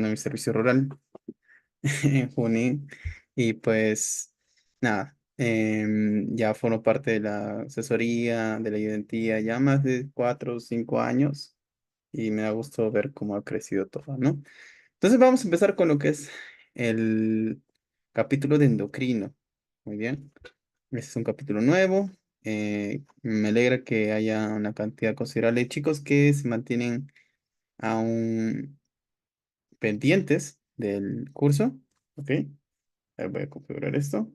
en mi servicio rural en Junín y pues nada, ya formo parte de la asesoría, de la ayudantía ya más de 4 o 5 años y me da gusto ver cómo ha crecido todo, ¿no? Entonces vamos a empezar con lo que es el capítulo de endocrino. Muy bien, este es un capítulo nuevo. Me alegra que haya una cantidad considerable de chicos que se mantienen aún pendientes del curso. Ok, voy a configurar esto.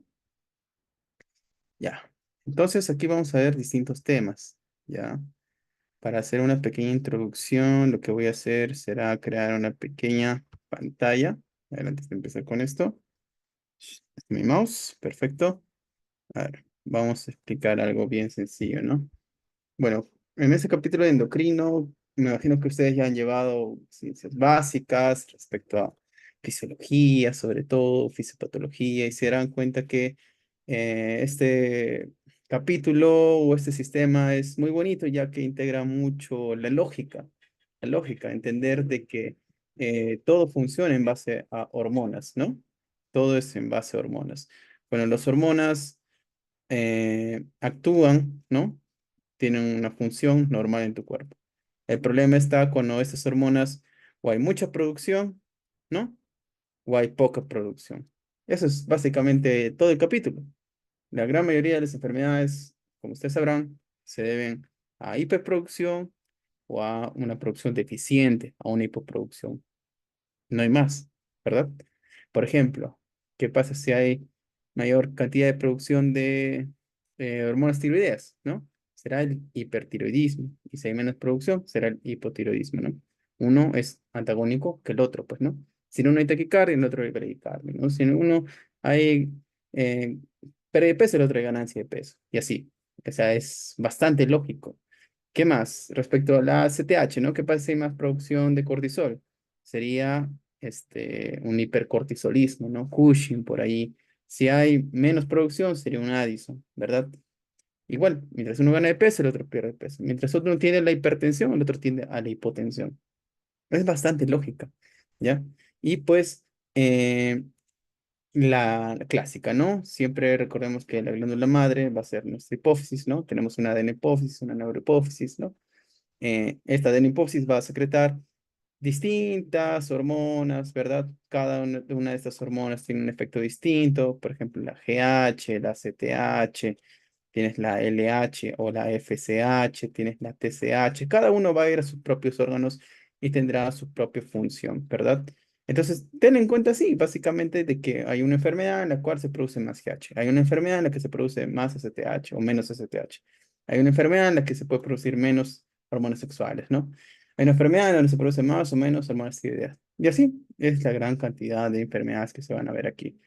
Ya. Entonces aquí vamos a ver distintos temas. Ya. Para hacer una pequeña introducción, lo que voy a hacer será crear una pequeña pantalla. A ver, antes de empezar con esto. Este es mi mouse. Perfecto. A ver, vamos a explicar algo bien sencillo, ¿no? Bueno, en ese capítulo de endocrino, me imagino que ustedes ya han llevado ciencias básicas respecto a fisiología, sobre todo fisiopatología, y se darán cuenta que este capítulo o este sistema es muy bonito ya que integra mucho la lógica, entender de que todo funciona en base a hormonas, ¿no? Todo es en base a hormonas. Bueno, las hormonas actúan, ¿no? Tienen una función normal en tu cuerpo. El problema está cuando estas hormonas o hay mucha producción, ¿no? O hay poca producción. Eso es básicamente todo el capítulo. La gran mayoría de las enfermedades, como ustedes sabrán, se deben a hiperproducción o a una producción deficiente, a una hipoproducción. No hay más, ¿verdad? Por ejemplo, ¿qué pasa si hay mayor cantidad de producción de hormonas tiroideas, ¿no? Será el hipertiroidismo. Y si hay menos producción, será el hipotiroidismo, ¿no? Uno es antagónico que el otro, pues, ¿no? Si en uno hay taquicardia, en el otro hay bradicardia, ¿no? Si en uno hay eh, pérdida de peso, el otro hay ganancia de peso. Y así. O sea, es bastante lógico. ¿Qué más? Respecto a la CTH, ¿no? ¿Qué pasa si hay más producción de cortisol? Sería un hipercortisolismo, ¿no? Cushing por ahí. Si hay menos producción, sería un Addison, ¿verdad? Igual, mientras uno gana de peso, el otro pierde peso. Mientras uno tiene la hipertensión, el otro tiende a la hipotensión. Es bastante lógica, ¿ya? Y pues, la clásica, ¿no? Siempre recordemos que la glándula madre va a ser nuestra hipófisis, ¿no? Tenemos una adenopófisis, una neurohipófisis, ¿no? Esta adenopófisis va a secretar distintas hormonas, ¿verdad? Cada una de estas hormonas tiene un efecto distinto, por ejemplo, la GH, la CTH, tienes la LH o la FSH, tienes la TSH, cada uno va a ir a sus propios órganos y tendrá su propia función, ¿verdad? Entonces, ten en cuenta, sí, básicamente de que hay una enfermedad en la cual se produce más GH, hay una enfermedad en la que se produce más STH o menos STH, hay una enfermedad en la que se puede producir menos hormonas sexuales, ¿no? Hay una enfermedad en donde se produce más o menos hormonas tiroideas. Y así es la gran cantidad de enfermedades que se van a ver aquí.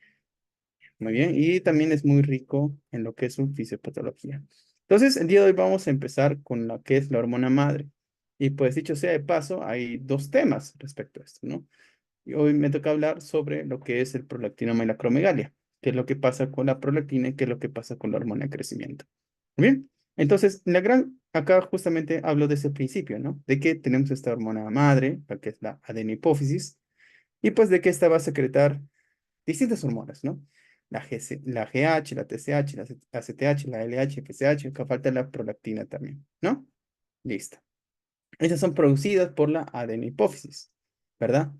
Muy bien, y también es muy rico en lo que es su fisiopatología. Entonces, el día de hoy vamos a empezar con lo que es la hormona madre. Y pues dicho sea de paso, hay dos temas respecto a esto, ¿no? Y hoy me toca hablar sobre lo que es el prolactinoma y la acromegalia, qué es lo que pasa con la prolactina y qué es lo que pasa con la hormona de crecimiento. Muy bien, entonces, acá justamente hablo de ese principio, ¿no? De que tenemos esta hormona madre, la que es la adenopófisis, y pues de que esta va a secretar distintas hormonas, ¿no? La GH, la TSH, la ACTH, la LH, FSH, acá falta la prolactina también, ¿no? Listo. Esas son producidas por la adenopófisis, ¿verdad?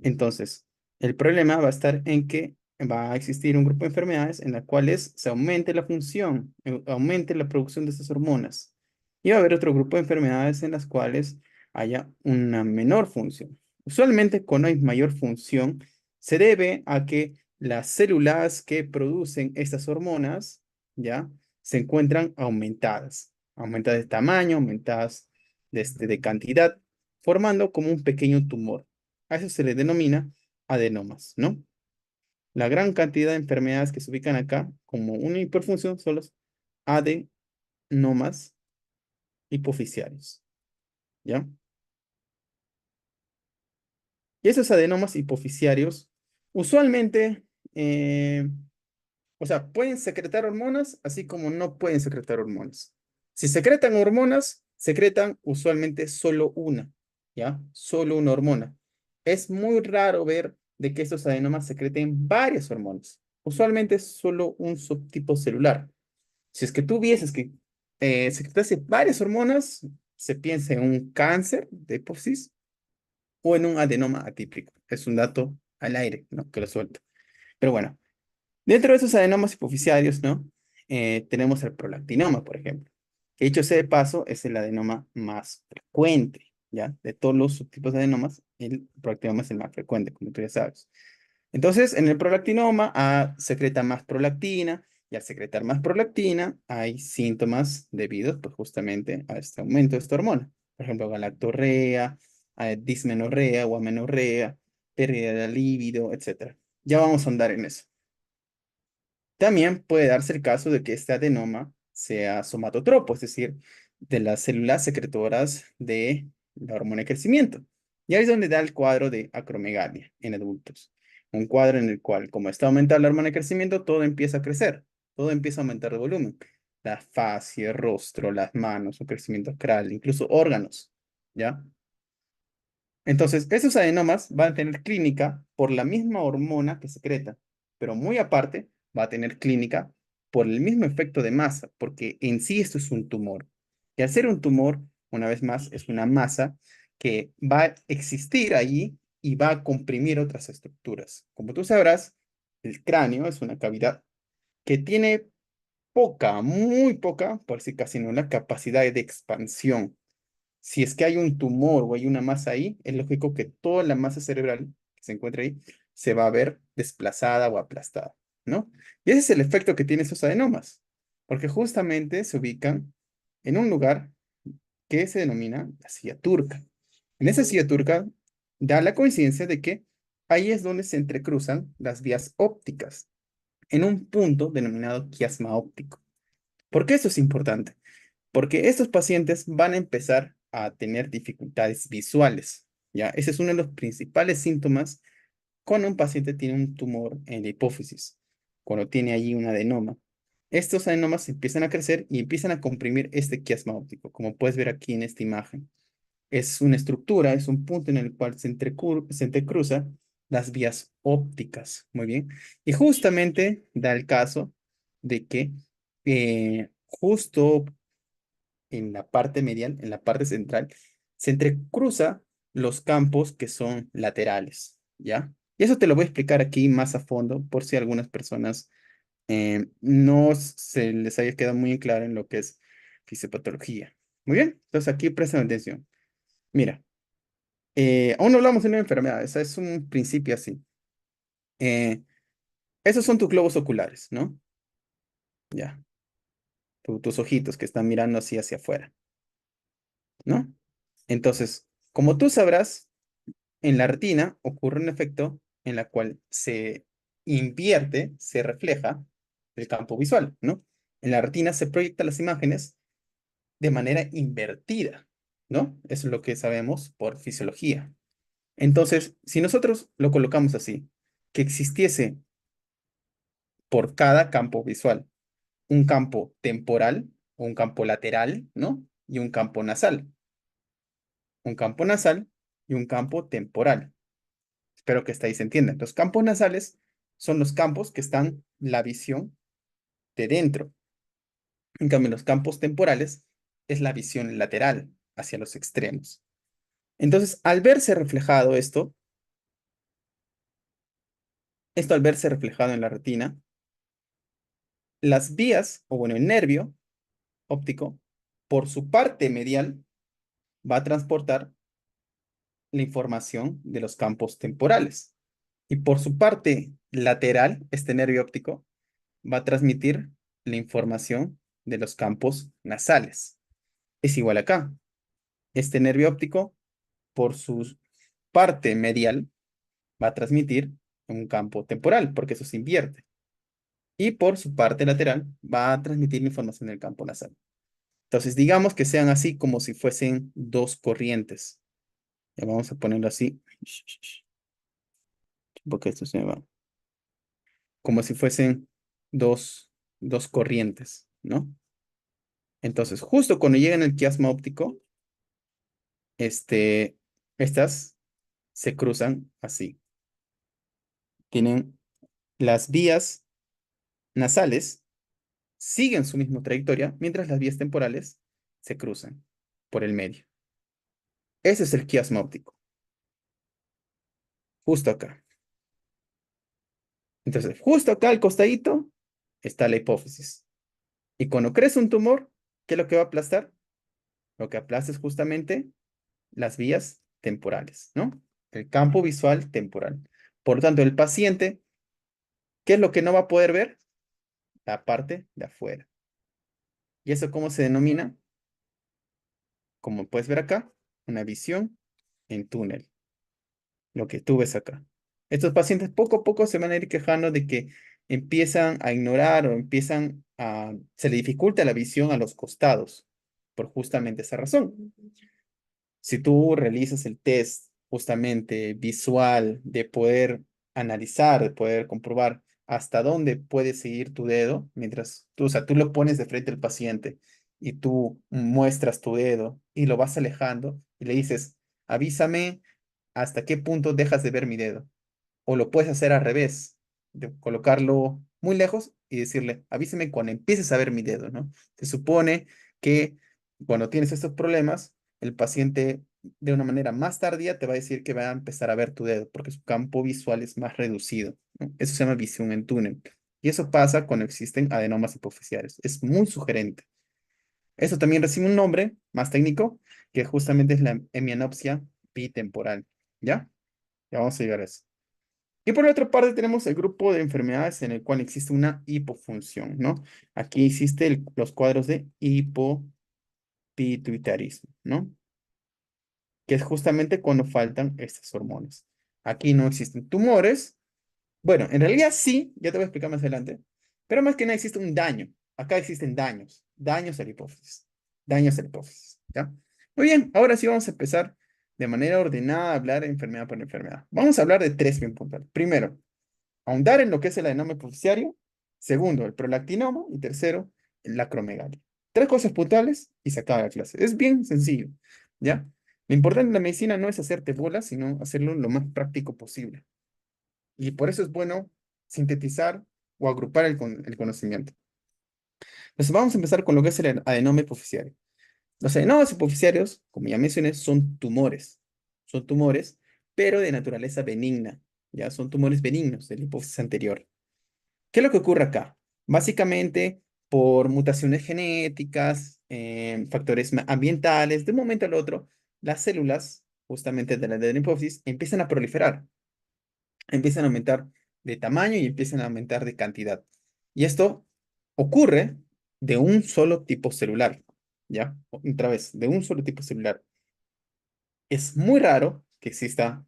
Entonces, el problema va a estar en que va a existir un grupo de enfermedades en las cuales se aumente la función, aumente la producción de estas hormonas. Y va a haber otro grupo de enfermedades en las cuales haya una menor función. Usualmente, cuando hay mayor función, se debe a que las células que producen estas hormonas, ¿ya? Se encuentran aumentadas de tamaño, aumentadas de cantidad, formando como un pequeño tumor. A eso se le denomina adenomas, ¿no? La gran cantidad de enfermedades que se ubican acá como una hiperfunción son los adenomas hipoficiarios, ¿ya? Y esos adenomas hipoficiarios usualmente, eh, o sea, pueden secretar hormonas así como no pueden secretar hormonas. Si secretan hormonas, secretan usualmente solo una, ¿ya? Solo una hormona. es muy raro ver de que estos adenomas secreten varias hormonas. Usualmente es solo un subtipo celular. Si es que tú vieses que secretase varias hormonas, se piensa en un cáncer de hipófisis o en un adenoma atípico. Es un dato al aire, ¿no? Que lo suelto. Pero bueno, dentro de esos adenomas hipoficiarios, ¿no? Tenemos el prolactinoma, por ejemplo. Que dicho sea de paso, es el adenoma más frecuente, ¿ya? De todos los subtipos de adenomas, el prolactinoma es el más frecuente, como tú ya sabes. Entonces, en el prolactinoma secreta más prolactina, y al secretar más prolactina, hay síntomas debidos, pues, justamente a este aumento de esta hormona. Por ejemplo, galactorrea, dismenorrea o amenorrea, pérdida de libido, etcétera. Ya vamos a andar en eso. También puede darse el caso de que este adenoma sea somatotropo, es decir, de las células secretoras de la hormona de crecimiento. Y ahí es donde da el cuadro de acromegalia en adultos. Un cuadro en el cual, como está aumentada la hormona de crecimiento, todo empieza a crecer, todo empieza a aumentar de volumen. La fascia, el rostro, las manos, un crecimiento acral, incluso órganos, ¿ya? Entonces, esos adenomas van a tener clínica por la misma hormona que secreta, pero muy aparte va a tener clínica por el mismo efecto de masa, porque en sí esto es un tumor. Y al ser un tumor, una vez más, es una masa que va a existir allí y va a comprimir otras estructuras. Como tú sabrás, el cráneo es una cavidad que tiene poca, muy poca, por decir casi nula, capacidad de expansión. Si es que hay un tumor o hay una masa ahí, es lógico que toda la masa cerebral que se encuentra ahí se va a ver desplazada o aplastada, ¿no? Y ese es el efecto que tienen esos adenomas, porque justamente se ubican en un lugar que se denomina la silla turca. En esa silla turca da la coincidencia de que ahí es donde se entrecruzan las vías ópticas, en un punto denominado quiasma óptico. ¿Por qué esto es importante? Porque estos pacientes van a empezar a tener dificultades visuales, ¿ya? Ese es uno de los principales síntomas cuando un paciente tiene un tumor en la hipófisis, cuando tiene allí un adenoma. Estos adenomas empiezan a crecer y empiezan a comprimir este quiasma óptico, como puedes ver aquí en esta imagen. Es una estructura, es un punto en el cual se entrecruza las vías ópticas. Muy bien. Y justamente da el caso de que justo en la parte medial, en la parte central, se entrecruza los campos que son laterales, ¿ya? Y eso te lo voy a explicar aquí más a fondo por si algunas personas no se les haya quedado muy en claro en lo que es fisiopatología. Muy bien, entonces aquí presten atención. Mira, aún no hablamos de una enfermedad, esa es un principio así. Eh, Esos son tus globos oculares, ¿no? Ya, tus ojitos que están mirando así hacia afuera, ¿no? Entonces, como tú sabrás, en la retina ocurre un efecto en la cual se invierte, se refleja el campo visual, ¿no? En la retina se proyectan las imágenes de manera invertida, ¿no? Eso es lo que sabemos por fisiología. Entonces, si nosotros lo colocamos así, que existiese por cada campo visual un campo temporal, un campo lateral, ¿no? Y un campo nasal. Un campo nasal y un campo temporal. Espero que hasta ahí se entiendan. Los campos nasales son los campos que están la visión de dentro. En cambio, los campos temporales es la visión lateral hacia los extremos. Entonces, al verse reflejado esto al verse reflejado en la retina, las vías, o bueno, el nervio óptico, por su parte medial, va a transportar la información de los campos temporales. Y por su parte lateral, este nervio óptico va a transmitir la información de los campos nasales. Es igual acá. Este nervio óptico, por su parte medial, va a transmitir un campo temporal, porque eso se invierte. Y por su parte lateral, va a transmitir la información del campo nasal. Entonces, digamos que sean así como si fuesen dos corrientes. Ya vamos a ponerlo así, porque esto se me va. Como si fuesen dos corrientes, ¿no? Entonces, justo cuando llegan al quiasma óptico, este, estas se cruzan así. Tienen las vías nasales, siguen su misma trayectoria, mientras las vías temporales se cruzan por el medio. Ese es el quiasma óptico, justo acá. Entonces, justo acá al costadito está la hipófisis. Y cuando crece un tumor, ¿qué es lo que va a aplastar? Lo que aplasta es justamente las vías temporales, ¿no? El campo visual temporal. Por lo tanto, el paciente, ¿qué es lo que no va a poder ver? La parte de afuera. ¿Y eso cómo se denomina? Como puedes ver acá, una visión en túnel, lo que tú ves acá. Estos pacientes poco a poco se van a ir quejando de que empiezan a ignorar o se le dificulta la visión a los costados, por justamente esa razón. Si tú realizas el test justamente visual de poder analizar, de poder comprobar hasta dónde puede seguir tu dedo, mientras tú, o sea, tú lo pones de frente al paciente y tú muestras tu dedo y lo vas alejando y le dices, avísame hasta qué punto dejas de ver mi dedo. O lo puedes hacer al revés, de colocarlo muy lejos y decirle, avísame cuando empieces a ver mi dedo, ¿no? Se supone que cuando tienes estos problemas, el paciente de una manera más tardía te va a decir que va a empezar a ver tu dedo, porque su campo visual es más reducido, ¿no? Eso se llama visión en túnel. Y eso pasa cuando existen adenomas hipoficiales. Es muy sugerente. Eso también recibe un nombre más técnico, que justamente es la hemianopsia bitemporal. ¿Ya? Ya vamos a llegar a eso. Y por otra parte tenemos el grupo de enfermedades en el cual existe una hipofunción, ¿no? Aquí existe los cuadros de hipopituitarismo, ¿no? Que es justamente cuando faltan estas hormonas. Aquí no existen tumores. Bueno, en realidad sí, ya te voy a explicar más adelante, pero más que nada existe un daño. Acá existen daños a la hipófisis, daños a la hipófisis, ¿ya? Muy bien, ahora sí vamos a empezar de manera ordenada a hablar enfermedad por enfermedad. Vamos a hablar de tres bien puntuales. Primero, ahondar en lo que es el adenoma hipoficiario. Segundo, el prolactinoma. Y tercero, la acromegalia. Tres cosas puntuales y se acaba la clase. Es bien sencillo, ¿ya? Lo importante en la medicina no es hacerte bolas, sino hacerlo lo más práctico posible. Y por eso es bueno sintetizar o agrupar el conocimiento. Entonces vamos a empezar con lo que es el adenoma hipoficiario. Los adenomas hipoficiarios, como ya mencioné, son tumores. Son tumores, pero de naturaleza benigna. Ya son tumores benignos de la hipófisis anterior. ¿Qué es lo que ocurre acá? Básicamente, por mutaciones genéticas, factores ambientales, de un momento al otro, las células, justamente de la hipófisis, empiezan a proliferar, empiezan a aumentar de tamaño y empiezan a aumentar de cantidad. Y esto ocurre de un solo tipo celular, ¿ya? Otra vez, de un solo tipo celular. Es muy raro que exista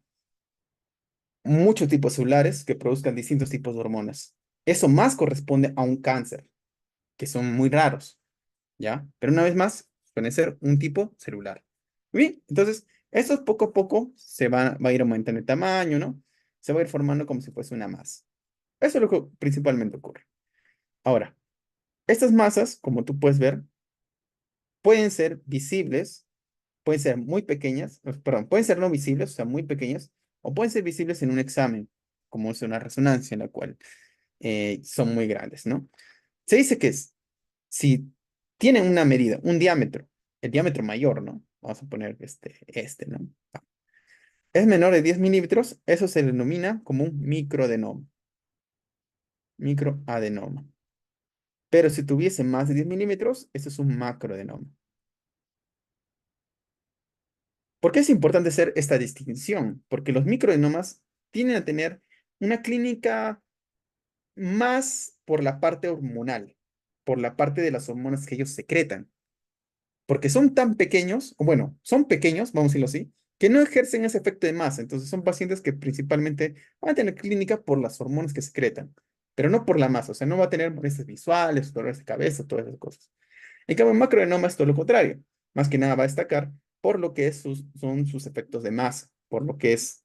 muchos tipos celulares que produzcan distintos tipos de hormonas. Eso más corresponde a un cáncer, que son muy raros, ¿ya? Pero una vez más, suelen ser un tipo celular. Bien, entonces, esto poco a poco va a ir aumentando el tamaño, ¿no? Se va a ir formando como si fuese una masa. Eso es lo que principalmente ocurre. Ahora, estas masas, como tú puedes ver, pueden ser visibles, pueden ser muy pequeñas, perdón, pueden ser no visibles, o sea, muy pequeñas, o pueden ser visibles en un examen, como es una resonancia en la cual son muy grandes, ¿no? Se dice que si tienen una medida, un diámetro, el diámetro mayor, ¿no? Vamos a poner ¿no? Es menor de 10 milímetros, eso se denomina como un microadenoma, microadenoma. Pero si tuviese más de 10 milímetros, eso es un macroadenoma. ¿Por qué es importante hacer esta distinción? Porque los microadenomas tienden a tener una clínica más por la parte hormonal, por la parte de las hormonas que ellos secretan. Porque son tan pequeños, o bueno, son pequeños, vamos a decirlo así, que no ejercen ese efecto de masa. Entonces son pacientes que principalmente van a tener clínica por las hormonas que secretan, pero no por la masa. O sea, no va a tener molestias visuales, dolores de cabeza, todas esas cosas. En cambio, el macroadenoma es todo lo contrario. Más que nada va a destacar por lo que son sus efectos de masa, por lo que es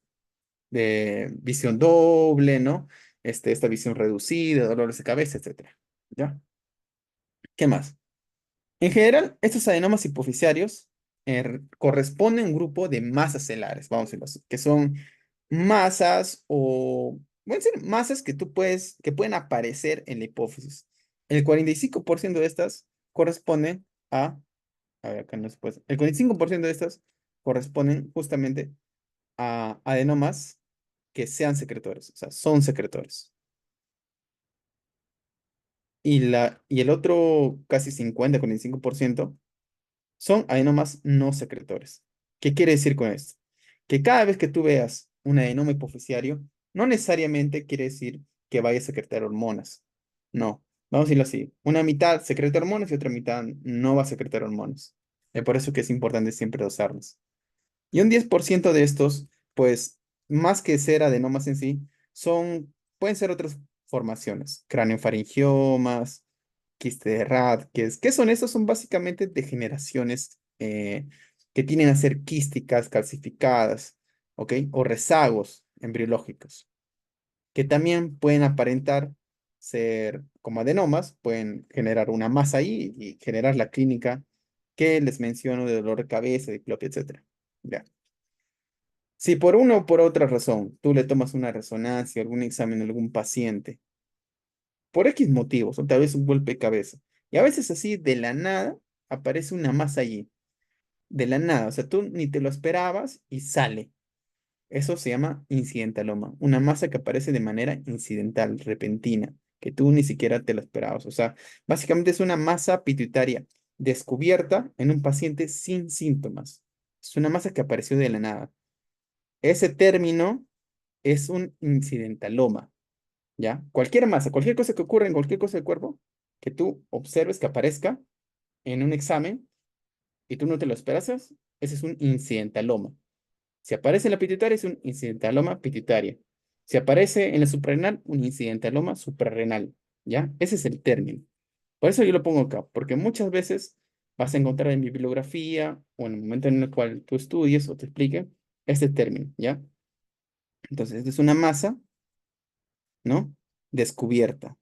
de visión doble, ¿no? Esta visión reducida, dolores de cabeza, etcétera. ¿Ya? ¿Qué más? En general, estos adenomas hipoficiarios corresponden a un grupo de masas celares, vamos a decirlo así, que son masas o, pueden ser masas que que pueden aparecer en la hipófisis. El 45% de estas corresponden a ver, acá no se puede. El 45% de estas corresponden justamente a adenomas que sean secretores, o sea, son secretores. Y el otro casi 45% son adenomas no secretores. ¿Qué quiere decir con esto? Que cada vez que tú veas un adenoma hipofisiario, no necesariamente quiere decir que vaya a secretar hormonas. No, vamos a decirlo así. Una mitad secreta hormonas y otra mitad no va a secretar hormonas. Es por eso que es importante siempre dosarlas. Y un 10% de estos, pues, más que ser adenomas en sí, pueden ser otras formaciones, craneofaringiomas, quiste de Radke. ¿Qué son estos? Son básicamente degeneraciones que tienen a ser quísticas, calcificadas, ¿ok? O rezagos embriológicos, que también pueden aparentar ser como adenomas, pueden generar una masa ahí y generar la clínica que les menciono de dolor de cabeza, diplopia, etcétera. Ya. Si por una o por otra razón tú le tomas una resonancia, algún examen a algún paciente, por X motivos, o tal vez un golpe de cabeza, y a veces así de la nada aparece una masa allí, de la nada, o sea, tú ni te lo esperabas y sale. Eso se llama incidentaloma, una masa que aparece de manera incidental, repentina, que tú ni siquiera te lo esperabas. O sea, básicamente es una masa pituitaria descubierta en un paciente sin síntomas. Es una masa que apareció de la nada. Ese término es un incidentaloma, ¿ya? Cualquier masa, cualquier cosa que ocurra en cualquier cosa del cuerpo, que tú observes que aparezca en un examen y tú no te lo esperas, ese es un incidentaloma. Si aparece en la pituitaria, es un incidentaloma pituitaria. Si aparece en la suprarrenal, un incidentaloma suprarrenal, ¿ya? Ese es el término. Por eso yo lo pongo acá, porque muchas veces vas a encontrar en bibliografía o en el momento en el cual tú estudies o te explique este término, ¿ya? Entonces, esta es una masa, ¿no? Descubierta.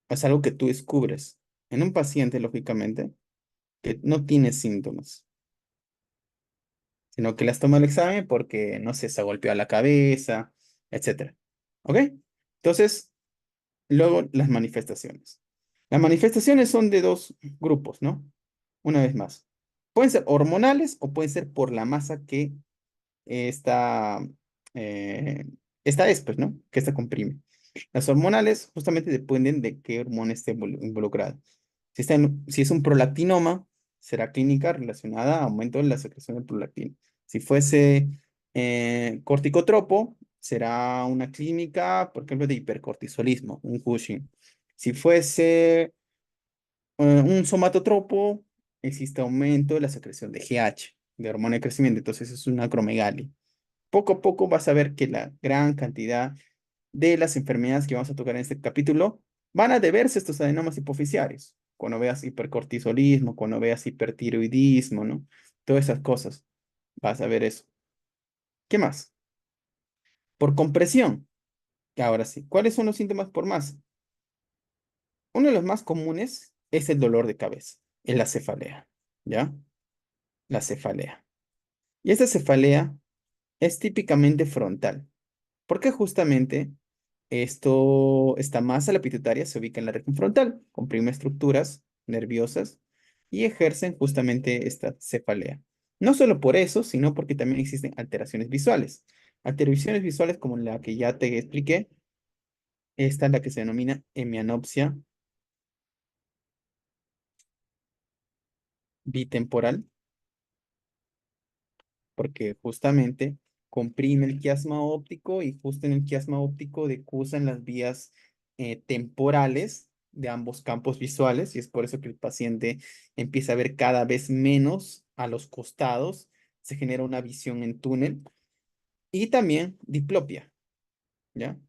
Es algo que tú descubres en un paciente, lógicamente, que no tiene síntomas, sino que las toma el examen porque, no sé, se ha golpeado la cabeza, etcétera. ¿Ok? Entonces, luego las manifestaciones. Las manifestaciones son de dos grupos, ¿no? Una vez más. Pueden ser hormonales o pueden ser por la masa que esta, eh, esta es, pues, ¿no? Que esta comprime. Las hormonales justamente dependen de qué hormona esté involucrada. Si es un prolactinoma, será clínica relacionada a aumento de la secreción de prolactina. Si fuese corticotropo, será una clínica, por ejemplo, de hipercortisolismo, un Cushing. Si fuese un somatotropo, existe aumento de la secreción de GH, de hormona de crecimiento, entonces es una acromegalia. Poco a poco vas a ver que la gran cantidad de las enfermedades que vamos a tocar en este capítulo van a deberse a estos adenomas hipofisiarios. Cuando veas hipercortisolismo, cuando veas hipertiroidismo, ¿no? Todas esas cosas, vas a ver eso. ¿Qué más? Por compresión. Ahora sí, ¿cuáles son los síntomas por más? Uno de los más comunes es el dolor de cabeza, es la cefalea, ¿ya? La cefalea. Y esta cefalea es típicamente frontal, porque justamente esta masa, la pituitaria, se ubica en la región frontal, comprime estructuras nerviosas y ejercen justamente esta cefalea. No solo por eso, sino porque también existen alteraciones visuales. Alteraciones visuales como la que ya te expliqué, esta es la que se denomina hemianopsia bitemporal, porque justamente comprime el quiasma óptico y justo en el quiasma óptico decursan las vías temporales de ambos campos visuales y es por eso que el paciente empieza a ver cada vez menos a los costados, se genera una visión en túnel y también diplopia, ¿ya?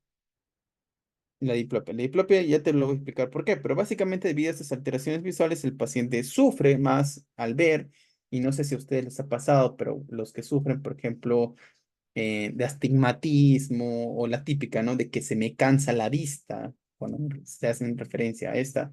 La diplopia ya te lo voy a explicar por qué, pero básicamente debido a estas alteraciones visuales el paciente sufre más al ver y no sé si a ustedes les ha pasado, pero los que sufren, por ejemplo, de astigmatismo o la típica, ¿no? De que se me cansa la vista cuando se hacen referencia a esta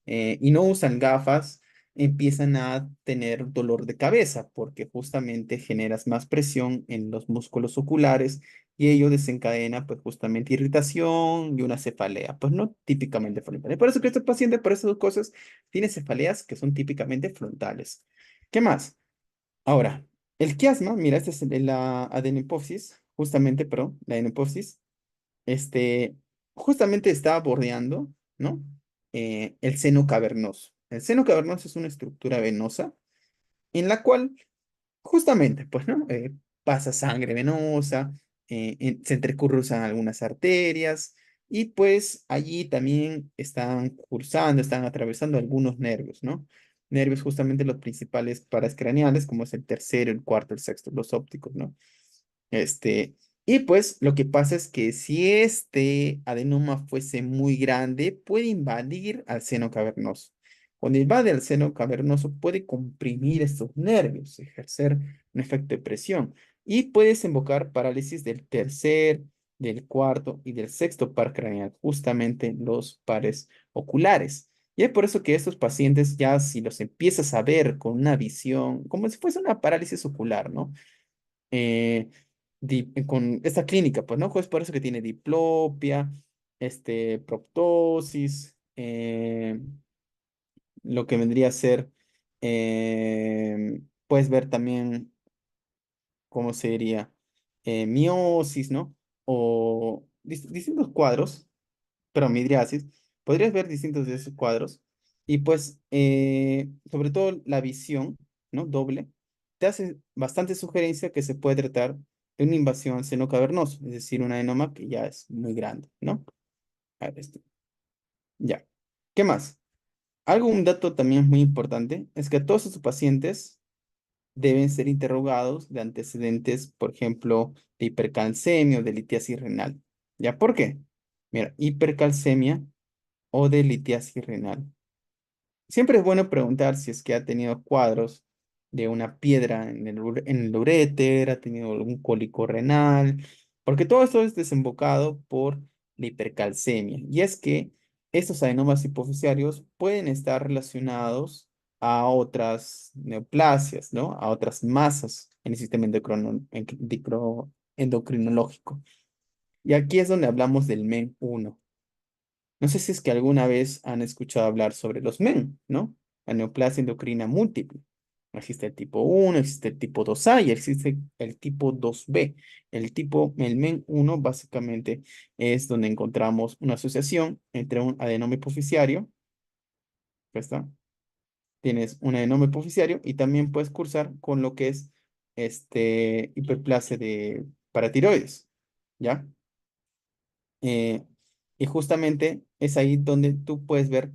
y no usan gafas, empiezan a tener dolor de cabeza porque justamente generas más presión en los músculos oculares y ello desencadena pues justamente irritación y una cefalea, pues no típicamente frontal. Por eso que este paciente, por esas dos cosas, tiene cefaleas que son típicamente frontales. ¿Qué más? Ahora, el quiasma, mira, esta es la adenopofsis, justamente, pero la adenopofsis, este, justamente está bordeando, ¿no? El seno cavernoso. El seno cavernoso es una estructura venosa en la cual justamente, pues, ¿no? Pasa sangre venosa, se entrecruzan algunas arterias y pues allí también están cursando, están atravesando algunos nervios, ¿no? Nervios justamente los principales parascraneales, como es el tercero, el cuarto, el sexto, los ópticos, ¿no? Este, y pues lo que pasa es que si este adenoma fuese muy grande, puede invadir al seno cavernoso. Cuando invade al seno cavernoso, puede comprimir estos nervios, ejercer un efecto de presión y puede desembocar parálisis del tercer, del cuarto y del sexto par craneal, justamente los pares oculares. Y es por eso que estos pacientes ya si los empiezas a ver con una visión, como si fuese una parálisis ocular, ¿no? eh, con esta clínica, pues, ¿no? Es por eso que tiene diplopia, proptosis, lo que vendría a ser, puedes ver también, ¿cómo se diría? Miosis, ¿no? O distintos cuadros, pero midriasis, podrías ver distintos de esos cuadros y pues sobre todo la visión, ¿no? Doble, te hace bastante sugerencia que se puede tratar de una invasión seno cavernoso, es decir, un adenoma que ya es muy grande, ¿no? A ver, ya. ¿Qué más? Un dato también muy importante es que todos estos pacientes deben ser interrogados de antecedentes, por ejemplo, de hipercalcemia o de litiasis renal. ¿Ya? ¿Por qué? Mira, hipercalcemia o de litiasis renal. Siempre es bueno preguntar si es que ha tenido cuadros de una piedra en el uréter, ha tenido algún cólico renal, porque todo esto es desembocado por la hipercalcemia. Y es que estos adenomas hipofisiarios pueden estar relacionados a otras neoplasias, ¿no? A otras masas en el sistema endocrinológico. Y aquí es donde hablamos del MEN1. No sé si es que alguna vez han escuchado hablar sobre los MEN, ¿no? La neoplasia endocrina múltiple. Existe el tipo 1, existe el tipo 2A y existe el tipo 2B. El MEN1 básicamente es donde encontramos una asociación entre un adenoma hipoficiario, ¿ya está? Tienes un adenoma hipoficiario y también puedes cursar con lo que es hiperplasia de paratiroides, ¿ya? Eh, y justamente es ahí donde tú puedes ver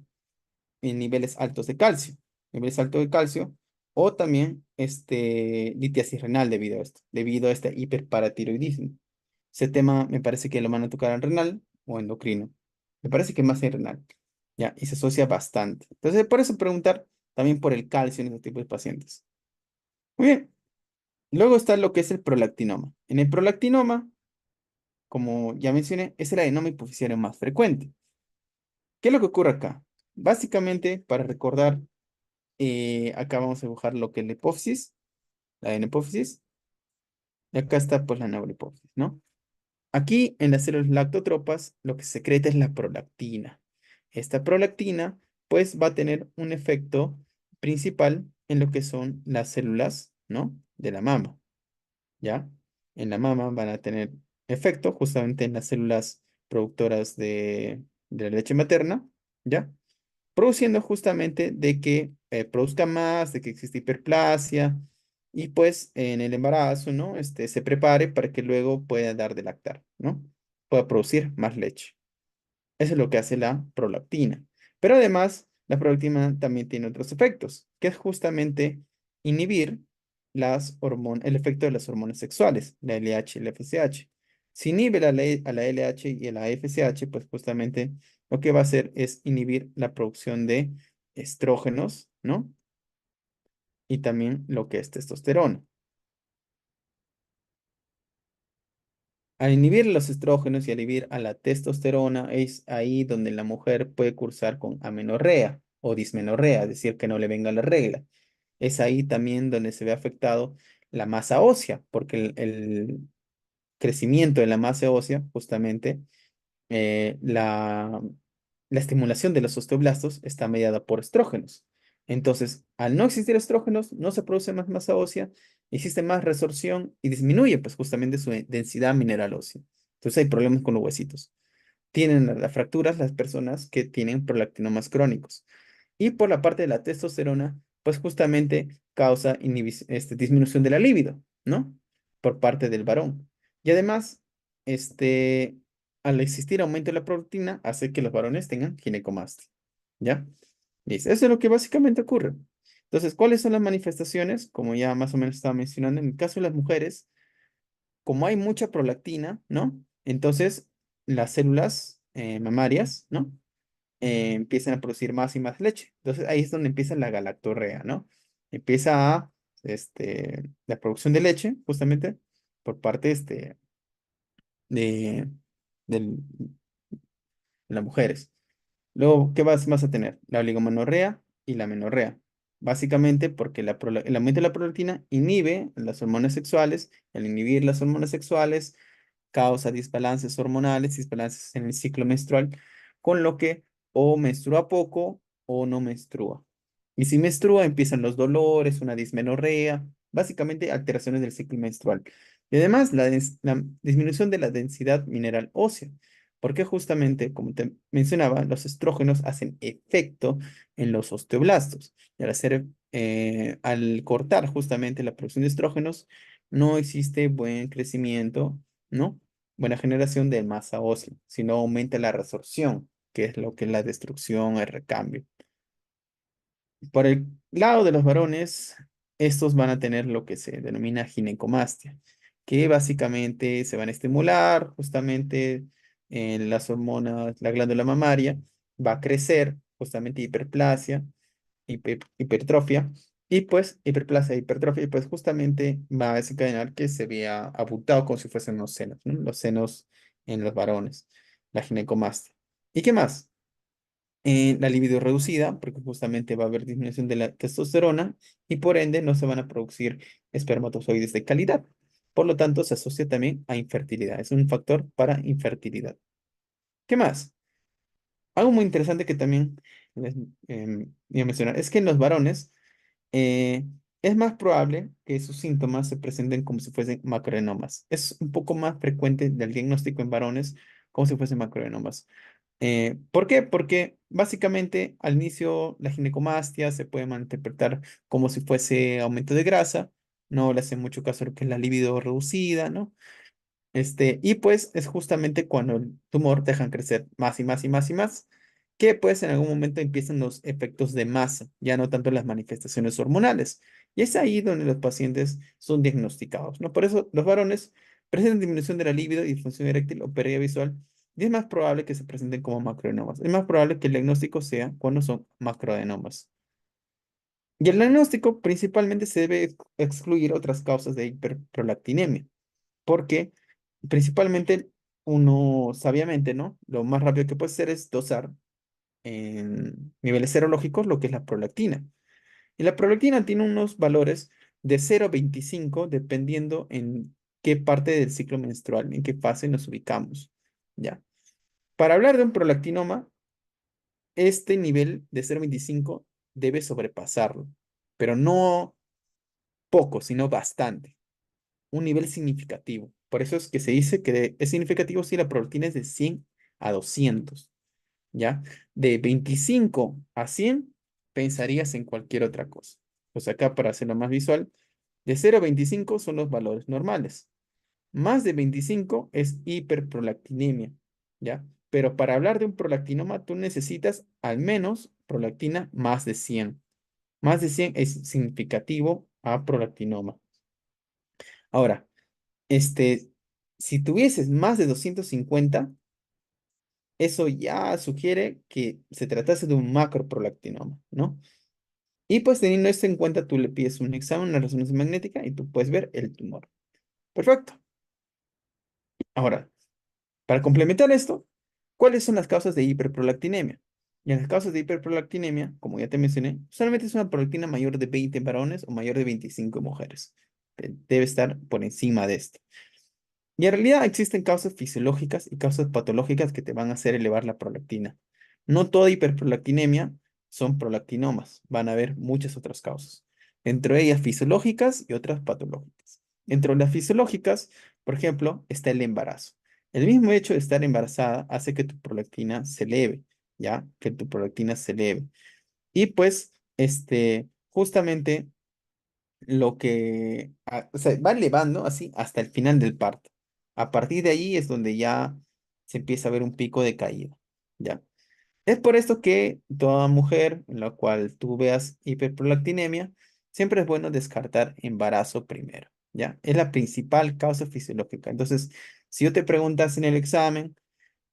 en niveles altos de calcio, niveles altos de calcio, o también litiasis renal debido a este hiperparatiroidismo. Ese tema me parece que lo van a tocar en renal o endocrino. Me parece que más en renal. Ya, y se asocia bastante. Entonces, por eso preguntar también por el calcio en este tipo de pacientes. Muy bien. Luego está lo que es el prolactinoma. En el prolactinoma, como ya mencioné, es el adenoma hipoficiario más frecuente. ¿Qué es lo que ocurre acá? Básicamente, para recordar, acá vamos a dibujar lo que es la hipófisis, la adenopófisis, y acá está pues la neurohipófisis, ¿no? Aquí en las células lactotropas lo que se secreta es la prolactina. Esta prolactina pues va a tener un efecto principal en lo que son las células, ¿no? De la mama, ¿ya? En la mama van a tener efecto justamente en las células productoras de la leche materna, ¿ya? Produciendo justamente de que produzca más, de que existe hiperplasia y pues en el embarazo, ¿no? Se prepare para que luego pueda dar de lactar, ¿no? Pueda producir más leche. Eso es lo que hace la prolactina. Pero además, la prolactina también tiene otros efectos, que es justamente inhibir el efecto de las hormonas sexuales, la LH y la FSH. Si inhibe a la LH y a la FSH, pues justamente lo que va a hacer es inhibir la producción de estrógenos, ¿no? Y también lo que es testosterona. Al inhibir los estrógenos y al inhibir a la testosterona, es ahí donde la mujer puede cursar con amenorrea o dismenorrea, es decir, que no le venga la regla. Es ahí también donde se ve afectado la masa ósea, porque el crecimiento de la masa ósea, justamente, la estimulación de los osteoblastos está mediada por estrógenos. Entonces, al no existir estrógenos, no se produce más masa ósea, existe más resorción y disminuye, pues, justamente su densidad mineral ósea. Entonces, hay problemas con los huesitos. Tienen las fracturas las personas que tienen prolactinomas crónicos. Y por la parte de la testosterona, pues justamente causa disminución de la libido, ¿no? Por parte del varón. Y además, este, al existir aumento de la prolactina, hace que los varones tengan ginecomastia, ¿ya? Listo. Eso es lo que básicamente ocurre. Entonces, ¿cuáles son las manifestaciones? Como ya más o menos estaba mencionando, en el caso de las mujeres, como hay mucha prolactina, ¿no? Entonces, las células mamarias, ¿no? Empiezan a producir más y más leche. Entonces ahí es donde empieza la galactorrea, ¿no? Empieza la producción de leche, justamente, por parte de, del- de las mujeres. Luego, ¿qué vas a tener? La oligomenorrea y la menorrea. Básicamente porque el aumento de la prolactina inhibe las hormonas sexuales. Al inhibir las hormonas sexuales, causa desbalances hormonales, desbalances en el ciclo menstrual, con lo que o menstrua poco o no menstrua. Y si menstrua, empiezan los dolores, una dismenorrea, básicamente alteraciones del ciclo menstrual. Y además, la disminución de la densidad mineral ósea, porque justamente, como te mencionaba, los estrógenos hacen efecto en los osteoblastos. Y al cortar justamente la producción de estrógenos, no existe buen crecimiento, ¿no? Buena generación de masa ósea, sino aumenta la resorción, que es lo que es la destrucción, el recambio. Por el lado de los varones, estos van a tener lo que se denomina ginecomastia, que básicamente se van a estimular justamente en las hormonas, la glándula mamaria, va a crecer justamente hiperplasia, hipertrofia, y pues hiperplasia, hipertrofia, y pues justamente va a desencadenar que se vea abultado como si fuesen los senos, ¿no? Los senos en los varones, la ginecomastia. ¿Y qué más? La libido reducida, porque justamente va a haber disminución de la testosterona y por ende no se van a producir espermatozoides de calidad. Por lo tanto, se asocia también a infertilidad. Es un factor para infertilidad. ¿Qué más? Algo muy interesante que también les iba a mencionar es que en los varones eh, es más probable que sus síntomas se presenten como si fuesen macroenomas. Es un poco más frecuente del diagnóstico en varones como si fuesen macroenomas. ¿Por qué? Porque básicamente al inicio la ginecomastia se puede malinterpretar como si fuese aumento de grasa, no le hace mucho caso a lo que es la libido reducida, ¿no? Y pues es justamente cuando el tumor dejan crecer más y más y más y más, que pues en algún momento empiezan los efectos de masa, ya no tanto las manifestaciones hormonales. Y es ahí donde los pacientes son diagnosticados, ¿no? Por eso los varones presentan disminución de la libido, disfunción eréctil o pérdida visual, y es más probable que se presenten como macroadenomas. Es más probable que el diagnóstico sea cuando son macroadenomas. Y el diagnóstico principalmente se debe excluir otras causas de hiperprolactinemia porque principalmente uno sabiamente, ¿no? Lo más rápido que puede hacer es dosar en niveles serológicos lo que es la prolactina. Y la prolactina tiene unos valores de 0,25 dependiendo en qué parte del ciclo menstrual, en qué fase nos ubicamos, ¿ya? Para hablar de un prolactinoma, este nivel de 0,25 debe sobrepasarlo, pero no poco, sino bastante. Un nivel significativo. Por eso es que se dice que es significativo si la proteína es de 100 a 200, ¿ya? De 25 a 100 pensarías en cualquier otra cosa. Pues acá para hacerlo más visual, de 0 a 25 son los valores normales. Más de 25 es hiperprolactinemia, ¿ya? Pero para hablar de un prolactinoma, tú necesitas al menos prolactina más de 100. Más de 100 es significativo a prolactinoma. Ahora, este, si tuvieses más de 250, eso ya sugiere que se tratase de un macroprolactinoma, ¿no? Y pues teniendo esto en cuenta, tú le pides un examen, una resonancia magnética y tú puedes ver el tumor. Perfecto. Ahora, para complementar esto, ¿cuáles son las causas de hiperprolactinemia? Y en los casos de hiperprolactinemia, como ya te mencioné, solamente es una prolactina mayor de 20 en varones o mayor de 25 en mujeres. Debe estar por encima de esto. Y en realidad existen causas fisiológicas y causas patológicas que te van a hacer elevar la prolactina. No toda hiperprolactinemia son prolactinomas, van a haber muchas otras causas, entre ellas fisiológicas y otras patológicas. Entre las fisiológicas, por ejemplo, está el embarazo. El mismo hecho de estar embarazada hace que tu prolactina se eleve, ¿ya? Que tu prolactina se eleve. Y pues, justamente o sea, va elevando así hasta el final del parto. A partir de ahí es donde ya se empieza a ver un pico de caída, ¿ya? Es por esto que toda mujer en la cual tú veas hiperprolactinemia, siempre es bueno descartar embarazo primero, ¿ya? Es la principal causa fisiológica. Entonces, si yo te preguntas en el examen,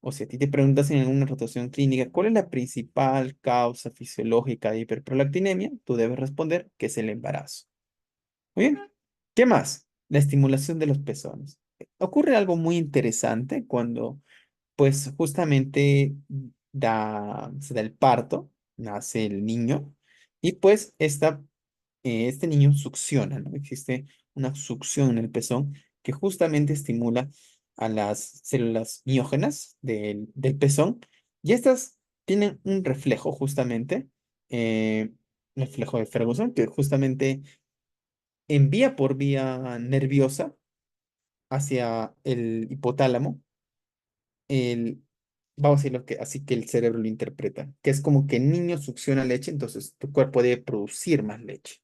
o si a ti te preguntas en una rotación clínica, ¿cuál es la principal causa fisiológica de hiperprolactinemia? Tú debes responder que es el embarazo. Muy bien. ¿Qué más? La estimulación de los pezones. Ocurre algo muy interesante cuando, pues, justamente se da el parto, nace el niño, y pues este niño succiona, ¿no? Existe una succión en el pezón que justamente estimula a las células miógenas del pezón, y estas tienen un reflejo, justamente, reflejo de Ferguson, que justamente envía por vía nerviosa hacia el hipotálamo, el, vamos a decirlo que así que el cerebro lo interpreta, que es como que el niño succiona leche, entonces tu cuerpo debe producir más leche,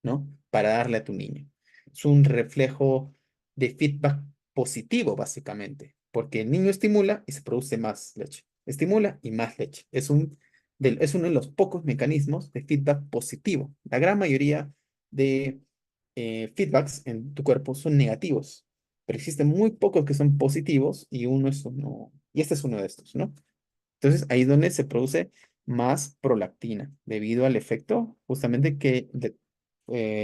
¿no? Para darle a tu niño. Es un reflejo de feedback positivo, básicamente, porque el niño estimula y se produce más leche. Estimula y más leche. Es uno de los pocos mecanismos de feedback positivo. La gran mayoría de feedbacks en tu cuerpo son negativos, pero existen muy pocos que son positivos y uno es uno, y este es uno de estos, ¿no? Entonces ahí es donde se produce más prolactina, debido al efecto justamente que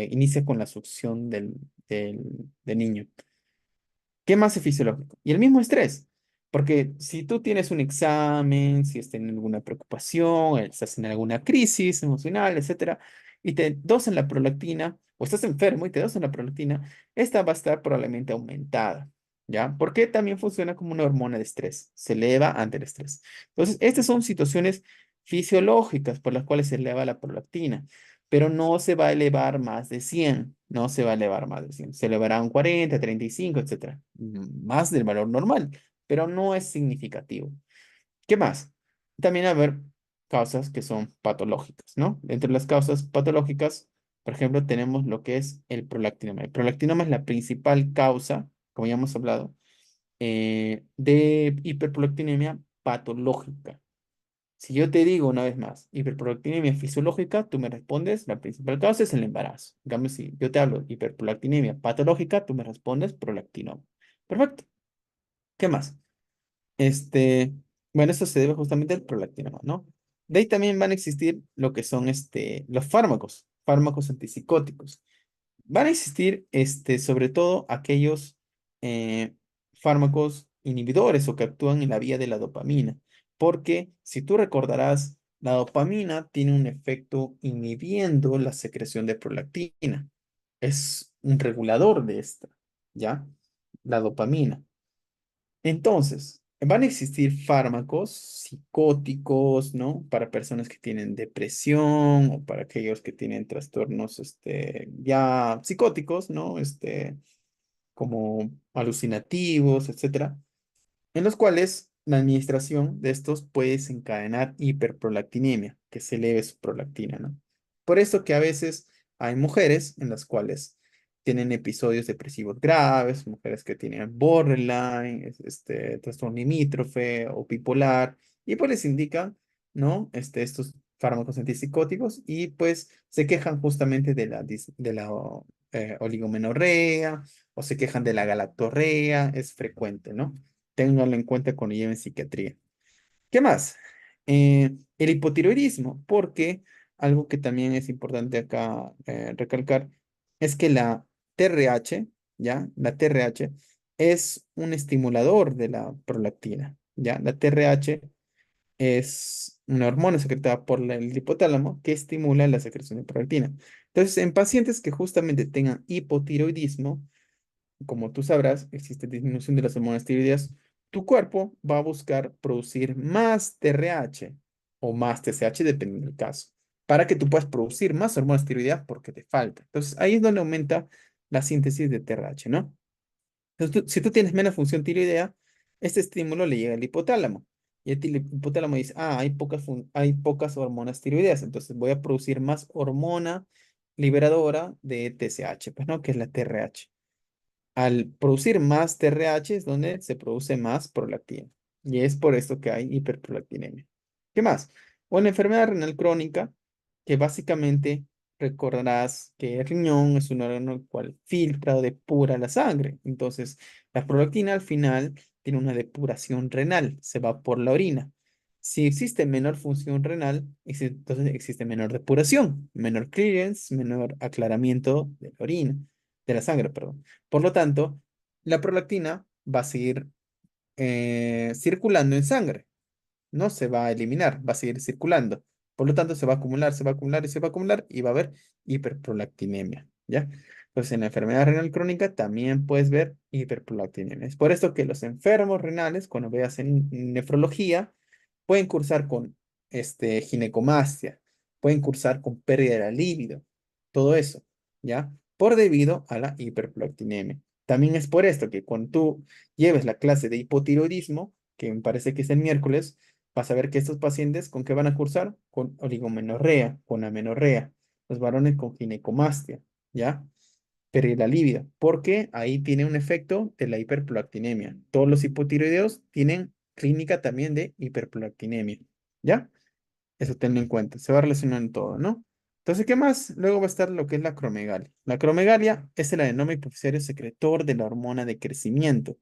inicia con la succión del niño. ¿Qué más es fisiológico? Y el mismo estrés, porque si tú tienes un examen, si estás en alguna preocupación, estás en alguna crisis emocional, etcétera, y te dosan la prolactina, o estás enfermo y te dosan la prolactina, esta va a estar probablemente aumentada, ¿ya? Porque también funciona como una hormona de estrés, se eleva ante el estrés. Entonces, estas son situaciones fisiológicas por las cuales se eleva la prolactina, pero no se va a elevar más de 100, no se va a elevar más de 100, se elevará a un 40, 35, etcétera, más del valor normal, pero no es significativo. ¿Qué más? También haber causas que son patológicas, ¿no? Entre las causas patológicas, por ejemplo, tenemos lo que es el prolactinoma. El prolactinoma es la principal causa, como ya hemos hablado, de hiperprolactinemia patológica. Si yo te digo una vez más, hiperprolactinemia fisiológica, tú me respondes, la principal causa es el embarazo. En cambio, si yo te hablo hiperprolactinemia patológica, tú me respondes prolactinoma. Perfecto. ¿Qué más? Este, bueno, esto se debe justamente al prolactinoma, ¿no? De ahí también van a existir lo que son los fármacos antipsicóticos. Van a existir, sobre todo aquellos eh, fármacos inhibidores o que actúan en la vía de la dopamina, porque si tú recordarás, la dopamina tiene un efecto inhibiendo la secreción de prolactina. Es un regulador de esta, ¿ya? La dopamina. Entonces, van a existir fármacos psicóticos, ¿no? Para personas que tienen depresión o para aquellos que tienen trastornos, ya psicóticos, ¿no? Como alucinativos, etcétera, en los cuales la administración de estos puede desencadenar hiperprolactinemia, que se eleve su prolactina, ¿no? Por eso que a veces hay mujeres en las cuales tienen episodios depresivos graves, mujeres que tienen borderline, trastorno limítrofe o bipolar, y pues les indican, ¿no? Estos fármacos antipsicóticos y pues se quejan justamente de la oligomenorrea o se quejan de la galactorrea, es frecuente, ¿no? Ténganlo en cuenta cuando lleven psiquiatría. ¿Qué más? El hipotiroidismo, porque algo que también es importante acá recalcar es que la TRH, ¿ya? La TRH es un estimulador de la prolactina, ¿ya? La TRH es una hormona secretada por el hipotálamo que estimula la secreción de prolactina. Entonces, en pacientes que justamente tengan hipotiroidismo, como tú sabrás, existe disminución de las hormonas tiroideas, tu cuerpo va a buscar producir más TRH o más TSH, dependiendo del caso, para que tú puedas producir más hormonas tiroideas porque te falta. Entonces, ahí es donde aumenta la síntesis de TRH, ¿no? Entonces, si tú tienes menos función tiroidea, este estímulo le llega al hipotálamo. Y el hipotálamo dice, hay pocas hormonas tiroideas, entonces voy a producir más hormona liberadora de TSH, pues, ¿no? Que es la TRH. Al producir más TRH es donde se produce más prolactina. Y es por esto que hay hiperprolactinemia. ¿Qué más? Una enfermedad renal crónica que básicamente recordarás que el riñón es un órgano el cual filtra o depura la sangre. Entonces, la prolactina al final tiene una depuración renal, se va por la orina. Si existe menor función renal, entonces existe menor depuración, menor clearance, menor aclaramiento de la orina, de la sangre, perdón. Por lo tanto, la prolactina va a seguir circulando en sangre, no se va a eliminar, va a seguir circulando. Por lo tanto, se va a acumular, se va a acumular y se va a acumular y va a haber hiperprolactinemia, ¿ya? Entonces, en la enfermedad renal crónica también puedes ver hiperprolactinemia. Es por esto que los enfermos renales, cuando veas en nefrología, pueden cursar con ginecomastia, pueden cursar con pérdida de la libido, todo eso, ¿ya? Por debido a la hiperprolactinemia. También es por esto que cuando tú lleves la clase de hipotiroidismo, que me parece que es el miércoles, vas a ver que estos pacientes, ¿con qué van a cursar? Con oligomenorrea, con amenorrea, los varones con ginecomastia, ¿ya? Pérdida de la libido, porque ahí tiene un efecto de la hiperprolactinemia. Todos los hipotiroideos tienen clínica también de hiperprolactinemia, ¿ya? Eso tenlo en cuenta, se va relacionando en todo, ¿no? Entonces, ¿qué más? Luego va a estar lo que es la acromegalia. La acromegalia es el adenoma hipoficiario secretor de la hormona de crecimiento.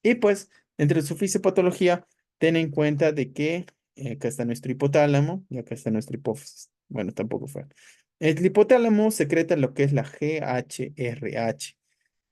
Y pues, entre su fisiopatología, ten en cuenta de que acá está nuestro hipotálamo y acá está nuestra hipófisis. Bueno, tampoco fue. El hipotálamo secreta lo que es la GHRH,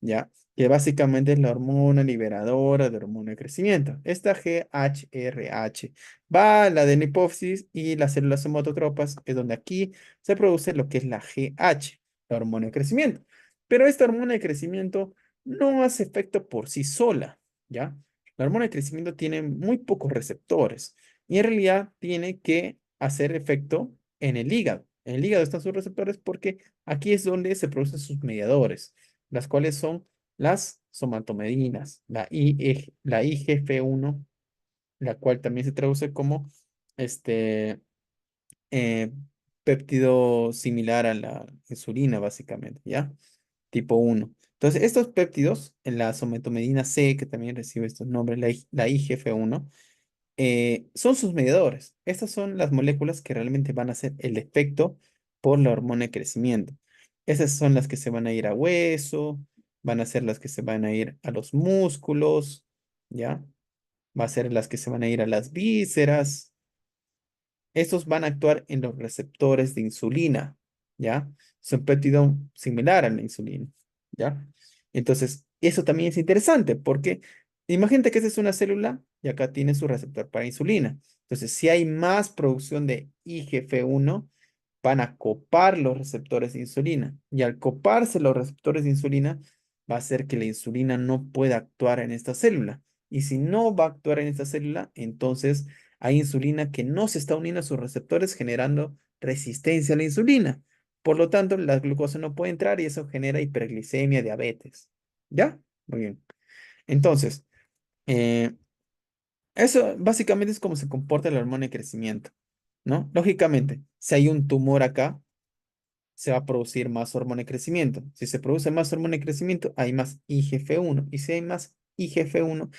¿ya? Que básicamente es la hormona liberadora de hormona de crecimiento. Esta GHRH va a la de la hipófisis y las células somatotropas, es donde aquí se produce lo que es la GH, la hormona de crecimiento. Pero esta hormona de crecimiento no hace efecto por sí sola, ¿ya? La hormona de crecimiento tiene muy pocos receptores y en realidad tiene que hacer efecto en el hígado. En el hígado están sus receptores porque aquí es donde se producen sus mediadores, las cuales son las somatomedinas, la IGF-1, la cual también se traduce como este eh, péptido similar a la insulina, básicamente, ¿ya? Tipo 1. Entonces, estos péptidos, en la somatomedina C, que también recibe estos nombres, la IGF-1, son sus mediadores. Estas son las moléculas que realmente van a hacer el efecto por la hormona de crecimiento. Esas son las que se van a ir a hueso, van a ser las que se van a ir a los músculos, ¿ya? Va a ser las que se van a ir a las vísceras. Estos van a actuar en los receptores de insulina, ¿ya? Es un péptido similar a la insulina, ¿ya? Entonces, eso también es interesante porque imagínate que esta es una célula y acá tiene su receptor para insulina. Entonces, si hay más producción de IGF-1, van a copar los receptores de insulina. Y al coparse los receptores de insulina, va a hacer que la insulina no pueda actuar en esta célula. Y si no va a actuar en esta célula, entonces hay insulina que no se está uniendo a sus receptores generando resistencia a la insulina. Por lo tanto, la glucosa no puede entrar y eso genera hiperglicemia, diabetes. ¿Ya? Muy bien. Entonces, eh, eso básicamente es cómo se comporta la hormona de crecimiento, ¿no? Lógicamente, si hay un tumor acá, se va a producir más hormona de crecimiento. Si se produce más hormona de crecimiento, hay más IGF-1. Y si hay más IGF-1,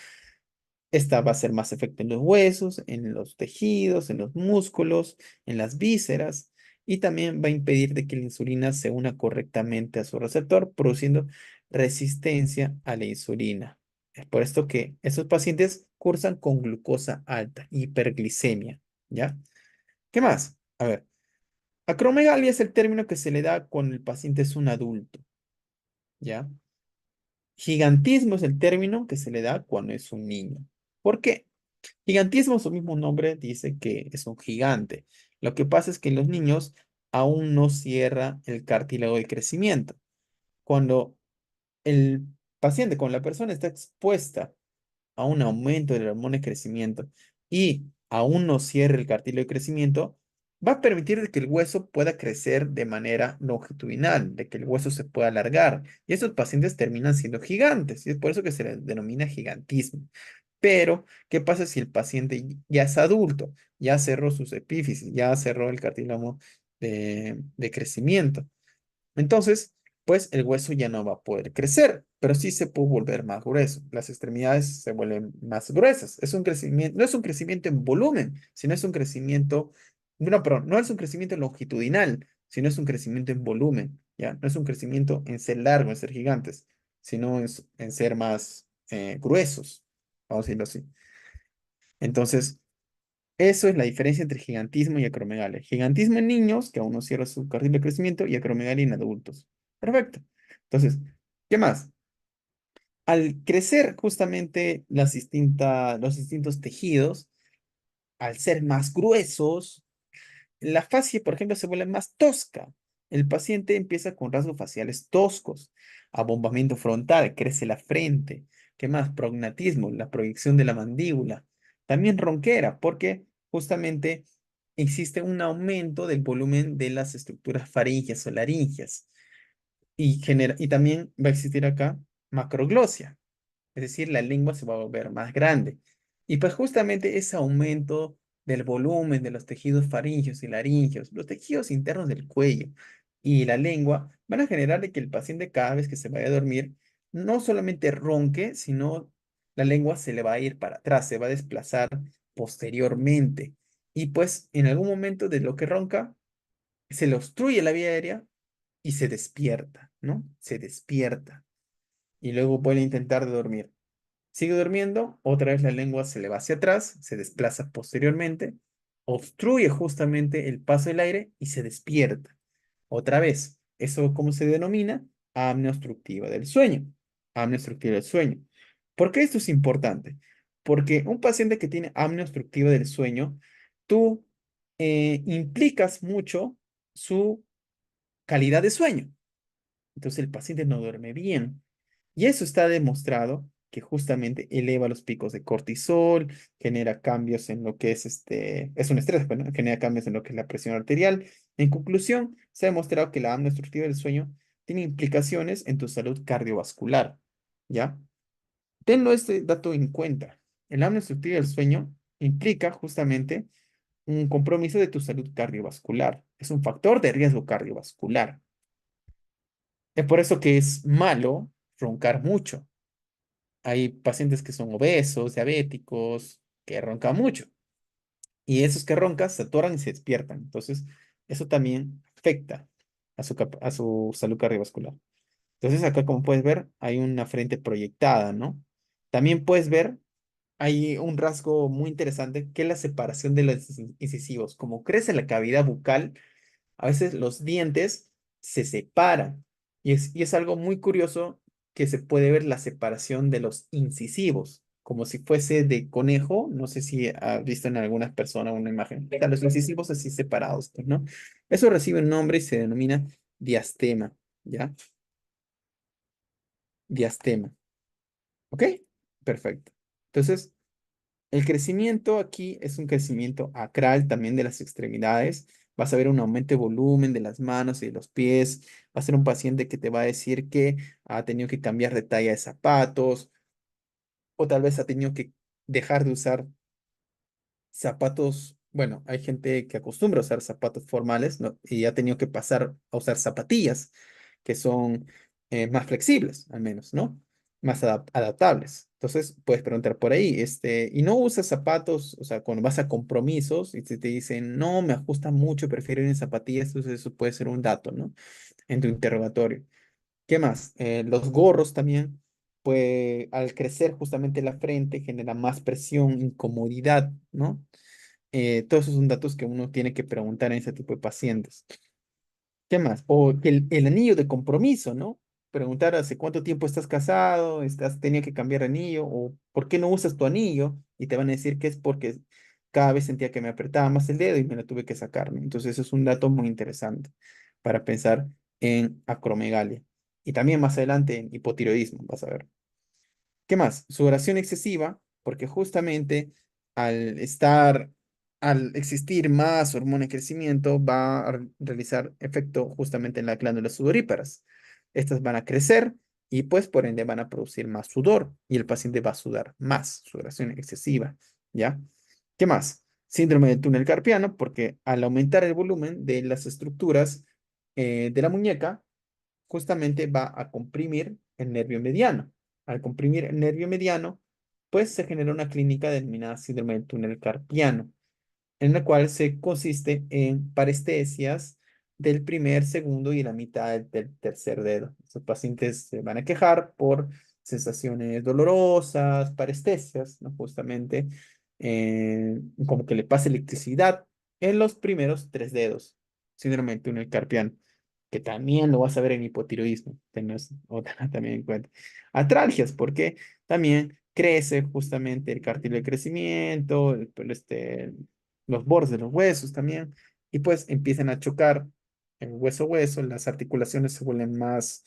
esta va a hacer más efecto en los huesos, en los tejidos, en los músculos, en las vísceras y también va a impedir de que la insulina se una correctamente a su receptor, produciendo resistencia a la insulina. Es por esto que esos pacientes cursan con glucosa alta, hiperglicemia, ¿ya? ¿Qué más? A ver, acromegalia es el término que se le da cuando el paciente es un adulto, ¿ya? Gigantismo es el término que se le da cuando es un niño. ¿Por qué? Gigantismo, su mismo nombre dice que es un gigante. Lo que pasa es que en los niños aún no cierra el cartílago de crecimiento. Cuando el paciente, cuando la persona está expuesta a un aumento del hormona de crecimiento y aún no cierre el cartílago de crecimiento, va a permitir de que el hueso pueda crecer de manera longitudinal, de que el hueso se pueda alargar. Y esos pacientes terminan siendo gigantes, y es por eso que se les denomina gigantismo. Pero, ¿qué pasa si el paciente ya es adulto, ya cerró sus epífisis, ya cerró el cartílago de crecimiento? Entonces, pues el hueso ya no va a poder crecer, pero sí se puede volver más grueso. Las extremidades se vuelven más gruesas. Es un crecimiento, no es un crecimiento en volumen, sino es un crecimiento, no, perdón, no es un crecimiento longitudinal, sino es un crecimiento en volumen, ¿ya? No es un crecimiento en ser largo, en ser gigantes, sino en ser más gruesos, vamos a decirlo así. Entonces, eso es la diferencia entre gigantismo y acromegalia. Gigantismo en niños, que aún no cierra su carril de crecimiento, y acromegalia en adultos. Perfecto. Entonces, ¿qué más? Al crecer justamente los distintos tejidos, al ser más gruesos, la fascia, por ejemplo, se vuelve más tosca. El paciente empieza con rasgos faciales toscos, abombamiento frontal, crece la frente. ¿Qué más? Prognatismo, la proyección de la mandíbula. También ronquera, porque justamente existe un aumento del volumen de las estructuras faríngeas o laringeas. Y también va a existir acá macroglosia, es decir, la lengua se va a volver más grande. Y pues justamente ese aumento del volumen de los tejidos faríngeos y laringeos, los tejidos internos del cuello y la lengua van a generar de que el paciente cada vez que se vaya a dormir no solamente ronque, sino la lengua se le va a ir para atrás, se va a desplazar posteriormente. Y pues en algún momento de lo que ronca, se le obstruye la vía aérea y se despierta, ¿no? Se despierta y luego vuelve a intentar de dormir. Sigue durmiendo, otra vez la lengua se le va hacia atrás, se desplaza posteriormente, obstruye justamente el paso del aire y se despierta. Otra vez, ¿eso cómo se denomina? Apnea obstructiva del sueño. Apnea obstructiva del sueño. ¿Por qué esto es importante? Porque un paciente que tiene apnea obstructiva del sueño, tú implicas mucho su calidad de sueño. Entonces el paciente no duerme bien. Y eso está demostrado que justamente eleva los picos de cortisol, genera cambios en lo que es es un estrés, bueno, genera cambios en lo que es la presión arterial. En conclusión, se ha demostrado que la apnea obstructiva del sueño tiene implicaciones en tu salud cardiovascular, ¿ya? Tenlo este dato en cuenta. El apnea obstructiva del sueño implica justamente un compromiso de tu salud cardiovascular. Es un factor de riesgo cardiovascular. Es por eso que es malo roncar mucho. Hay pacientes que son obesos, diabéticos, que roncan mucho. Y esos que roncan se atoran y se despiertan. Entonces, eso también afecta a su salud cardiovascular. Entonces, acá, como puedes ver, hay una frente proyectada, ¿no? También puedes ver, hay un rasgo muy interesante, que es la separación de los incisivos. Como crece la cavidad bucal, a veces los dientes se separan y es algo muy curioso que se puede ver la separación de los incisivos, como si fuese de conejo. No sé si has visto en algunas personas una imagen. Están los incisivos así separados, pues, ¿no? Eso recibe un nombre y se denomina diastema, ¿ya? Diastema, ¿ok? Perfecto. Entonces, el crecimiento aquí es un crecimiento acral también de las extremidades. Vas a ver un aumento de volumen de las manos y de los pies. Va a ser un paciente que te va a decir que ha tenido que cambiar de talla de zapatos o tal vez ha tenido que dejar de usar zapatos. Bueno, hay gente que acostumbra a usar zapatos formales, ¿no? Y ha tenido que pasar a usar zapatillas que son más flexibles, al menos, ¿no? Más adaptables. Entonces, puedes preguntar por ahí, y no usas zapatos, o sea, cuando vas a compromisos y te dicen, no, me ajustan mucho, prefiero ir en zapatillas, entonces eso puede ser un dato, ¿no? En tu interrogatorio. ¿Qué más? Los gorros también, pues al crecer justamente la frente genera más presión, incomodidad, ¿no? Todos esos son datos que uno tiene que preguntar en ese tipo de pacientes. ¿Qué más? O que el anillo de compromiso, ¿no? Preguntar hace cuánto tiempo estás casado, estás tenía que cambiar de anillo, o por qué no usas tu anillo. Y te van a decir que es porque cada vez sentía que me apretaba más el dedo y me lo tuve que sacar, ¿no? Entonces, eso es un dato muy interesante para pensar en acromegalia. Y también más adelante en hipotiroidismo, vas a ver. ¿Qué más? Sudoración excesiva, porque justamente al estar, al existir más hormona en crecimiento, va a realizar efecto justamente en las glándulas sudoríparas. Estas van a crecer y pues por ende van a producir más sudor y el paciente va a sudar más, sudoración excesiva, ¿ya? ¿Qué más? Síndrome del túnel carpiano, porque al aumentar el volumen de las estructuras de la muñeca, justamente va a comprimir el nervio mediano. Al comprimir el nervio mediano, pues se genera una clínica denominada síndrome del túnel carpiano, en la cual se consiste en parestesias del primer, segundo y la mitad del tercer dedo. Los pacientes se van a quejar por sensaciones dolorosas, parestesias, ¿no? Justamente como que le pasa electricidad en los primeros tres dedos, síndrome del túnel carpiano, que también lo vas a ver en hipotiroidismo, tenés otra también en cuenta. Atralgias, porque también crece justamente el cartílago de crecimiento, los bordes de los huesos también, y pues empiezan a chocar el hueso-hueso, las articulaciones se vuelven más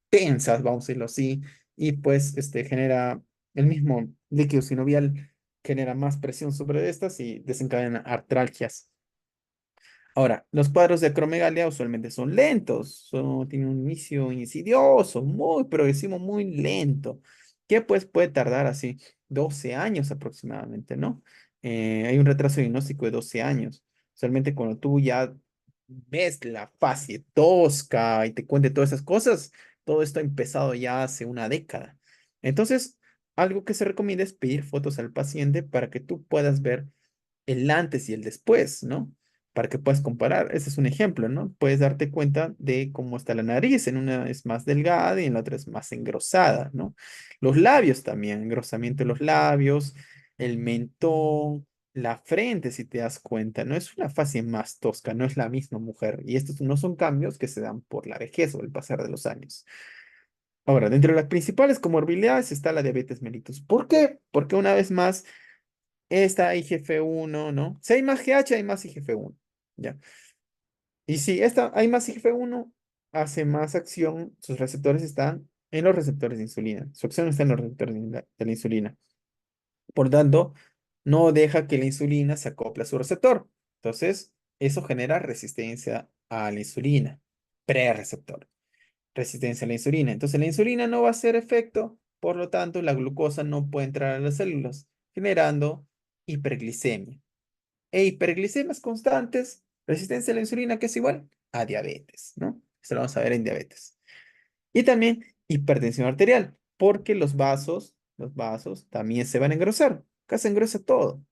tensas, vamos a decirlo así, y pues genera el mismo líquido sinovial, genera más presión sobre estas y desencadena artralgias. Ahora, los cuadros de acromegalia usualmente son lentos, tienen un inicio insidioso, muy progresivo, muy lento, que pues puede tardar así 12 años aproximadamente, ¿no? Hay un retraso diagnóstico de 12 años. Usualmente cuando tú ya ves la fase tosca y te cuente todas esas cosas, todo esto ha empezado ya hace una década. Entonces, algo que se recomienda es pedir fotos al paciente para que tú puedas ver el antes y el después, ¿no? Para que puedas comparar. Ese es un ejemplo, ¿no? Puedes darte cuenta de cómo está la nariz. En una es más delgada y en la otra es más engrosada, ¿no? Los labios también, engrosamiento de los labios, el mentón, la frente, si te das cuenta, no es una fase más tosca, no es la misma mujer. Y estos no son cambios que se dan por la vejez o el pasar de los años. Ahora, dentro de las principales comorbilidades está la diabetes mellitus. ¿Por qué? Porque una vez más, esta IGF-1, ¿no? Si hay más GH, hay más IGF-1, ¿ya? Y si esta, hay más IGF-1, hace más acción, sus receptores están en los receptores de insulina. Su acción está en los receptores de la insulina. Por tanto, no deja que la insulina se acople a su receptor. Entonces, eso genera resistencia a la insulina, prereceptor, resistencia a la insulina. Entonces, la insulina no va a hacer efecto, por lo tanto, la glucosa no puede entrar a las células, generando hiperglicemia e hiperglicemias constantes, resistencia a la insulina, que es igual a diabetes, ¿no? Esto lo vamos a ver en diabetes. Y también hipertensión arterial, porque los vasos también se van a engrosar. Acá se engrosa todo.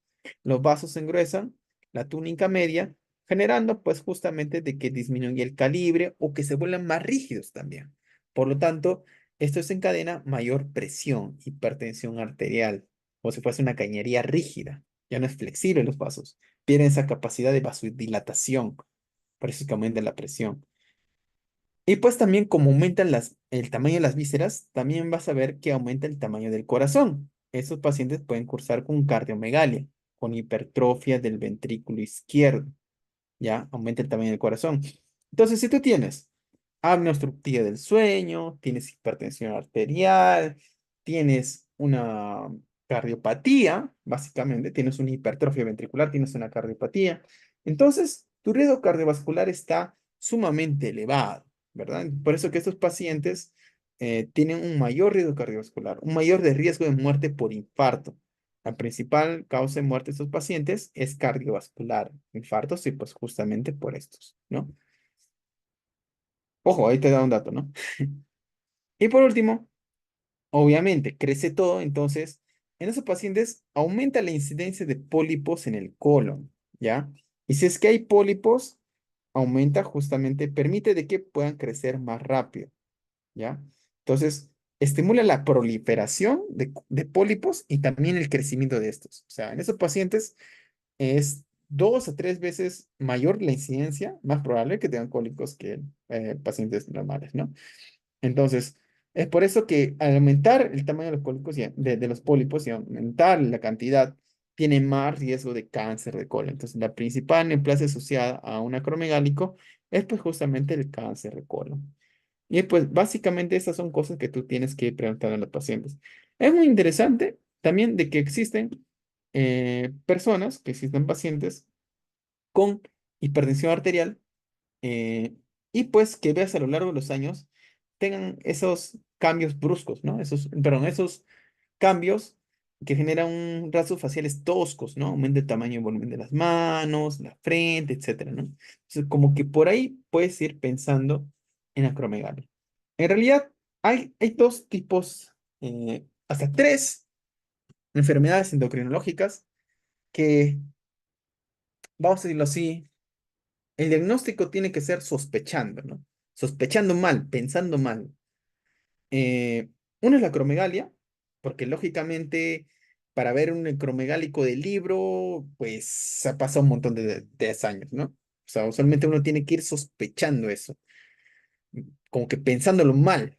Los vasos se engruesan, la túnica media, generando pues justamente de que disminuye el calibre o que se vuelvan más rígidos también. Por lo tanto, esto desencadena mayor presión, hipertensión arterial, como si fuese una cañería rígida. Ya no es flexible los vasos. Pierden esa capacidad de vasodilatación. Por eso es que aumenta la presión. Y pues también como aumentan el tamaño de las vísceras, también vas a ver que aumenta el tamaño del corazón. Estos pacientes pueden cursar con cardiomegalia, con hipertrofia del ventrículo izquierdo, ¿ya? Aumenta el tamaño del corazón. Entonces, si tú tienes apnea obstructiva del sueño, tienes hipertensión arterial, tienes una cardiopatía, básicamente, tienes una hipertrofia ventricular, tienes una cardiopatía, entonces tu riesgo cardiovascular está sumamente elevado, ¿verdad? Por eso que estos pacientes tienen un mayor riesgo cardiovascular, un mayor de riesgo de muerte por infarto. La principal causa de muerte de estos pacientes es cardiovascular, infartos y pues justamente por estos, ¿no? Ojo, ahí te da un dato, ¿no? Y por último, obviamente, crece todo, entonces, en esos pacientes aumenta la incidencia de pólipos en el colon, ¿ya? Y si es que hay pólipos, aumenta justamente, permite de que puedan crecer más rápido, ¿ya? Entonces, estimula la proliferación de pólipos y también el crecimiento de estos. O sea, en esos pacientes es 2 a 3 veces mayor la incidencia, más probable que tengan cólicos que pacientes normales, ¿no? Entonces, es por eso que al aumentar el tamaño de los cólicos de los pólipos y aumentar la cantidad tiene más riesgo de cáncer de colon. Entonces, la principal neoplasia asociada a un acromegálico es pues justamente el cáncer de colon. Y pues básicamente estas son cosas que tú tienes que ir preguntando a los pacientes. Es muy interesante también de que existen personas, que existen pacientes con hipertensión arterial eh, y pues que veas a lo largo de los años tengan esos cambios bruscos, ¿no? Esos cambios que generan rasgos faciales toscos, ¿no? Aumenta el tamaño y volumen de las manos, la frente, etcétera, ¿no? Entonces, como que por ahí puedes ir pensando en acromegalia. En realidad, hay dos tipos, hasta tres enfermedades endocrinológicas que, vamos a decirlo así, el diagnóstico tiene que ser sospechando, ¿no? Sospechando mal, pensando mal. Eh, Uno es la acromegalia, porque lógicamente para ver un acromegálico del libro, pues ha pasado un montón de años, ¿no? O sea, usualmente uno tiene que ir sospechando eso, como que pensándolo mal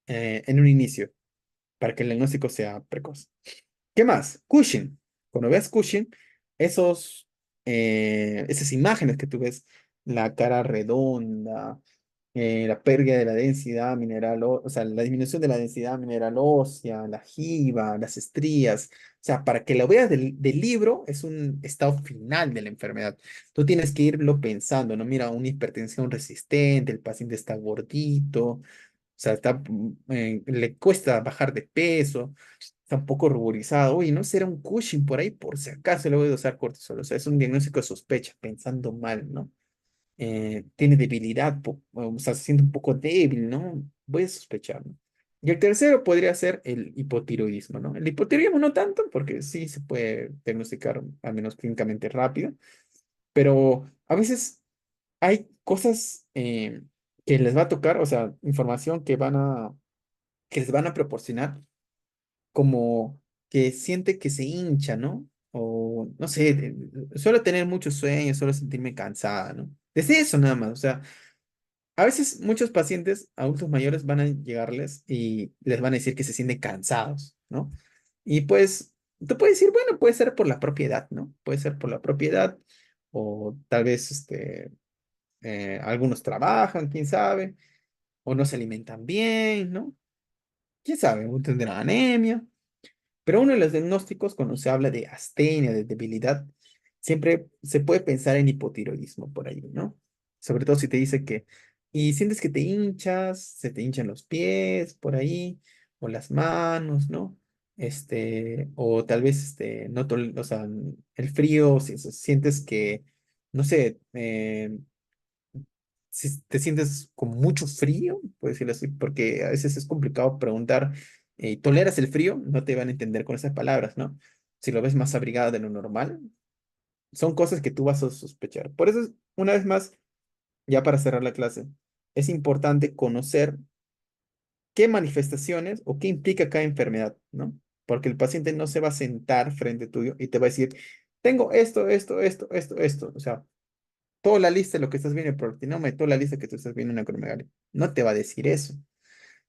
en un inicio, para que el diagnóstico sea precoz. ¿Qué más? Cushing. Cuando veas Cushing, esas imágenes que tú ves, la cara redonda, la pérdida de la densidad mineral, o sea, la disminución de la densidad mineral ósea, la jiba, las estrías. O sea, para que lo veas del libro, es un estado final de la enfermedad. Tú tienes que irlo pensando, ¿no? Mira, una hipertensión resistente, el paciente está gordito, o sea, le cuesta bajar de peso, está un poco ruborizado. Oye, ¿no será un Cushing por ahí? Por si acaso le voy a usar cortisol. O sea, es un diagnóstico de sospecha, pensando mal, ¿no? Tiene debilidad, o sea, se siente un poco débil, ¿no? Voy a sospechar, ¿no? Y el tercero podría ser el hipotiroidismo, ¿no? El hipotiroidismo no tanto, porque sí se puede diagnosticar al menos clínicamente rápido, pero a veces hay cosas que les va a tocar, o sea, información que les van a proporcionar como que siente que se hincha, ¿no? O no sé, suelo tener mucho sueño, suelo sentirme cansada, ¿no? Desde eso nada más, o sea, a veces muchos pacientes adultos mayores van a llegarles y les van a decir que se sienten cansados, ¿no? Y pues, tú puedes decir, bueno, puede ser por la propiedad, ¿no? Puede ser por la propiedad o tal vez algunos trabajan, quién sabe, o no se alimentan bien, ¿no? ¿Quién sabe? O tendrán anemia. Pero uno de los diagnósticos, cuando se habla de astenia, de debilidad, siempre se puede pensar en hipotiroidismo por ahí, ¿no? Sobre todo si te dice y sientes que te hinchas, se te hinchan los pies por ahí, o las manos, ¿no? O tal vez, o sea, el frío, si sientes que, no sé, si te sientes con mucho frío, puedes decirlo así, porque a veces es complicado preguntar, ¿toleras el frío? No te van a entender con esas palabras, ¿no? Si lo ves más abrigado de lo normal, son cosas que tú vas a sospechar. Por eso, una vez más, ya para cerrar la clase, es importante conocer qué manifestaciones o qué implica cada enfermedad, ¿no? Porque el paciente no se va a sentar frente tuyo y te va a decir, tengo esto. O sea, toda la lista de lo que estás viendo en prolactinoma y toda la lista que tú estás viendo en acromegalia. No te va a decir eso,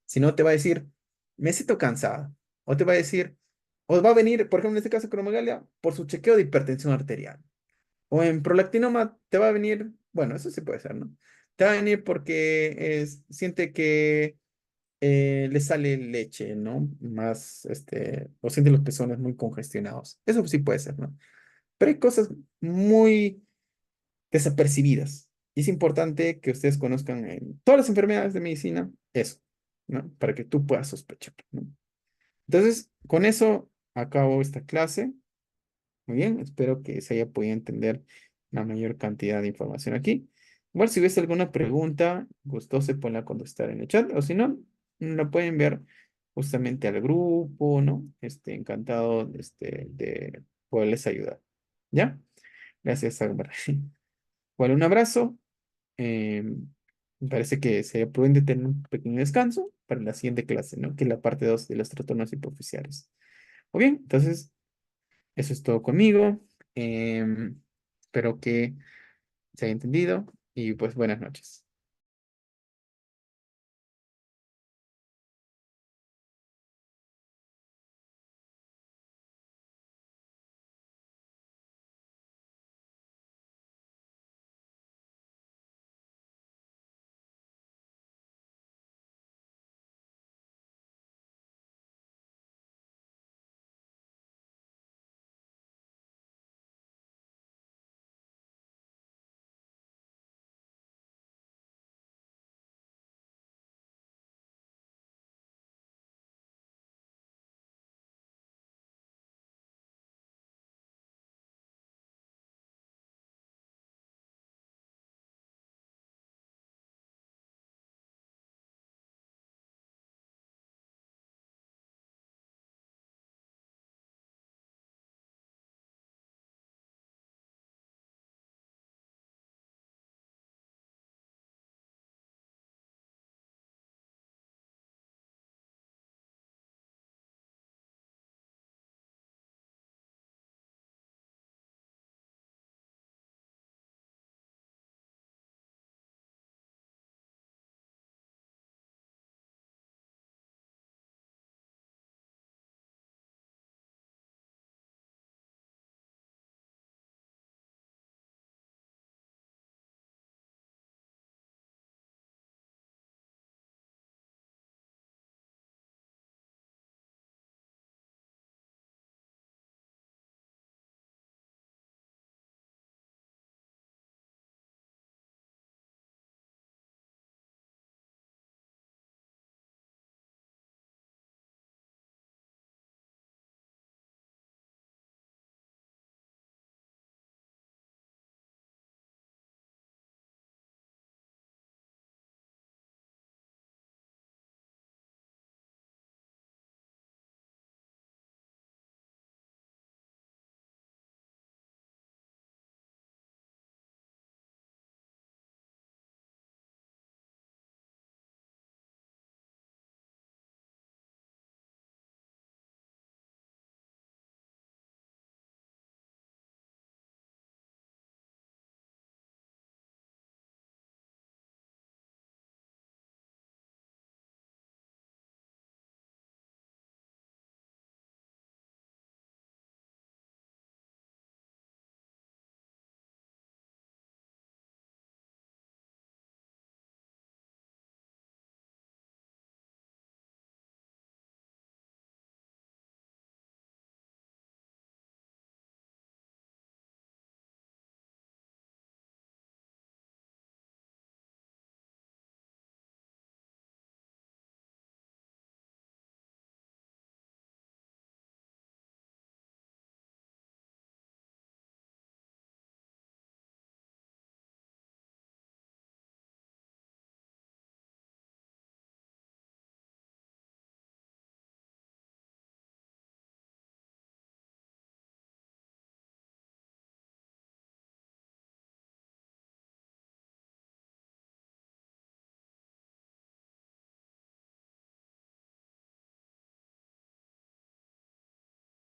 sino te va a decir, me siento cansada. O te va a decir, o va a venir, por ejemplo, en este caso acromegalia, por su chequeo de hipertensión arterial. O en prolactinoma te va a venir, bueno, eso sí puede ser, ¿no? Te va a venir porque siente que le sale leche, ¿no? Más, o siente los pezones muy congestionados. Eso sí puede ser, ¿no? Pero hay cosas muy desapercibidas. Y es importante que ustedes conozcan en todas las enfermedades de medicina eso, ¿no? Para que tú puedas sospechar, ¿no? Entonces, con eso acabo esta clase. Muy bien, espero que se haya podido entender la mayor cantidad de información aquí. Igual si ves alguna pregunta, gustoso ponla a contestar en el chat, o si no, la pueden enviar justamente al grupo, ¿no? Encantado de poderles ayudar. ¿Ya? Gracias, Álvaro. Bueno, un abrazo. eh, Me parece que sería prudente tener un pequeño descanso para la siguiente clase, ¿no? Que es la parte 2 de los trastornos hipoficiales. Muy bien, entonces, eso es todo conmigo. Espero que se haya entendido y pues buenas noches.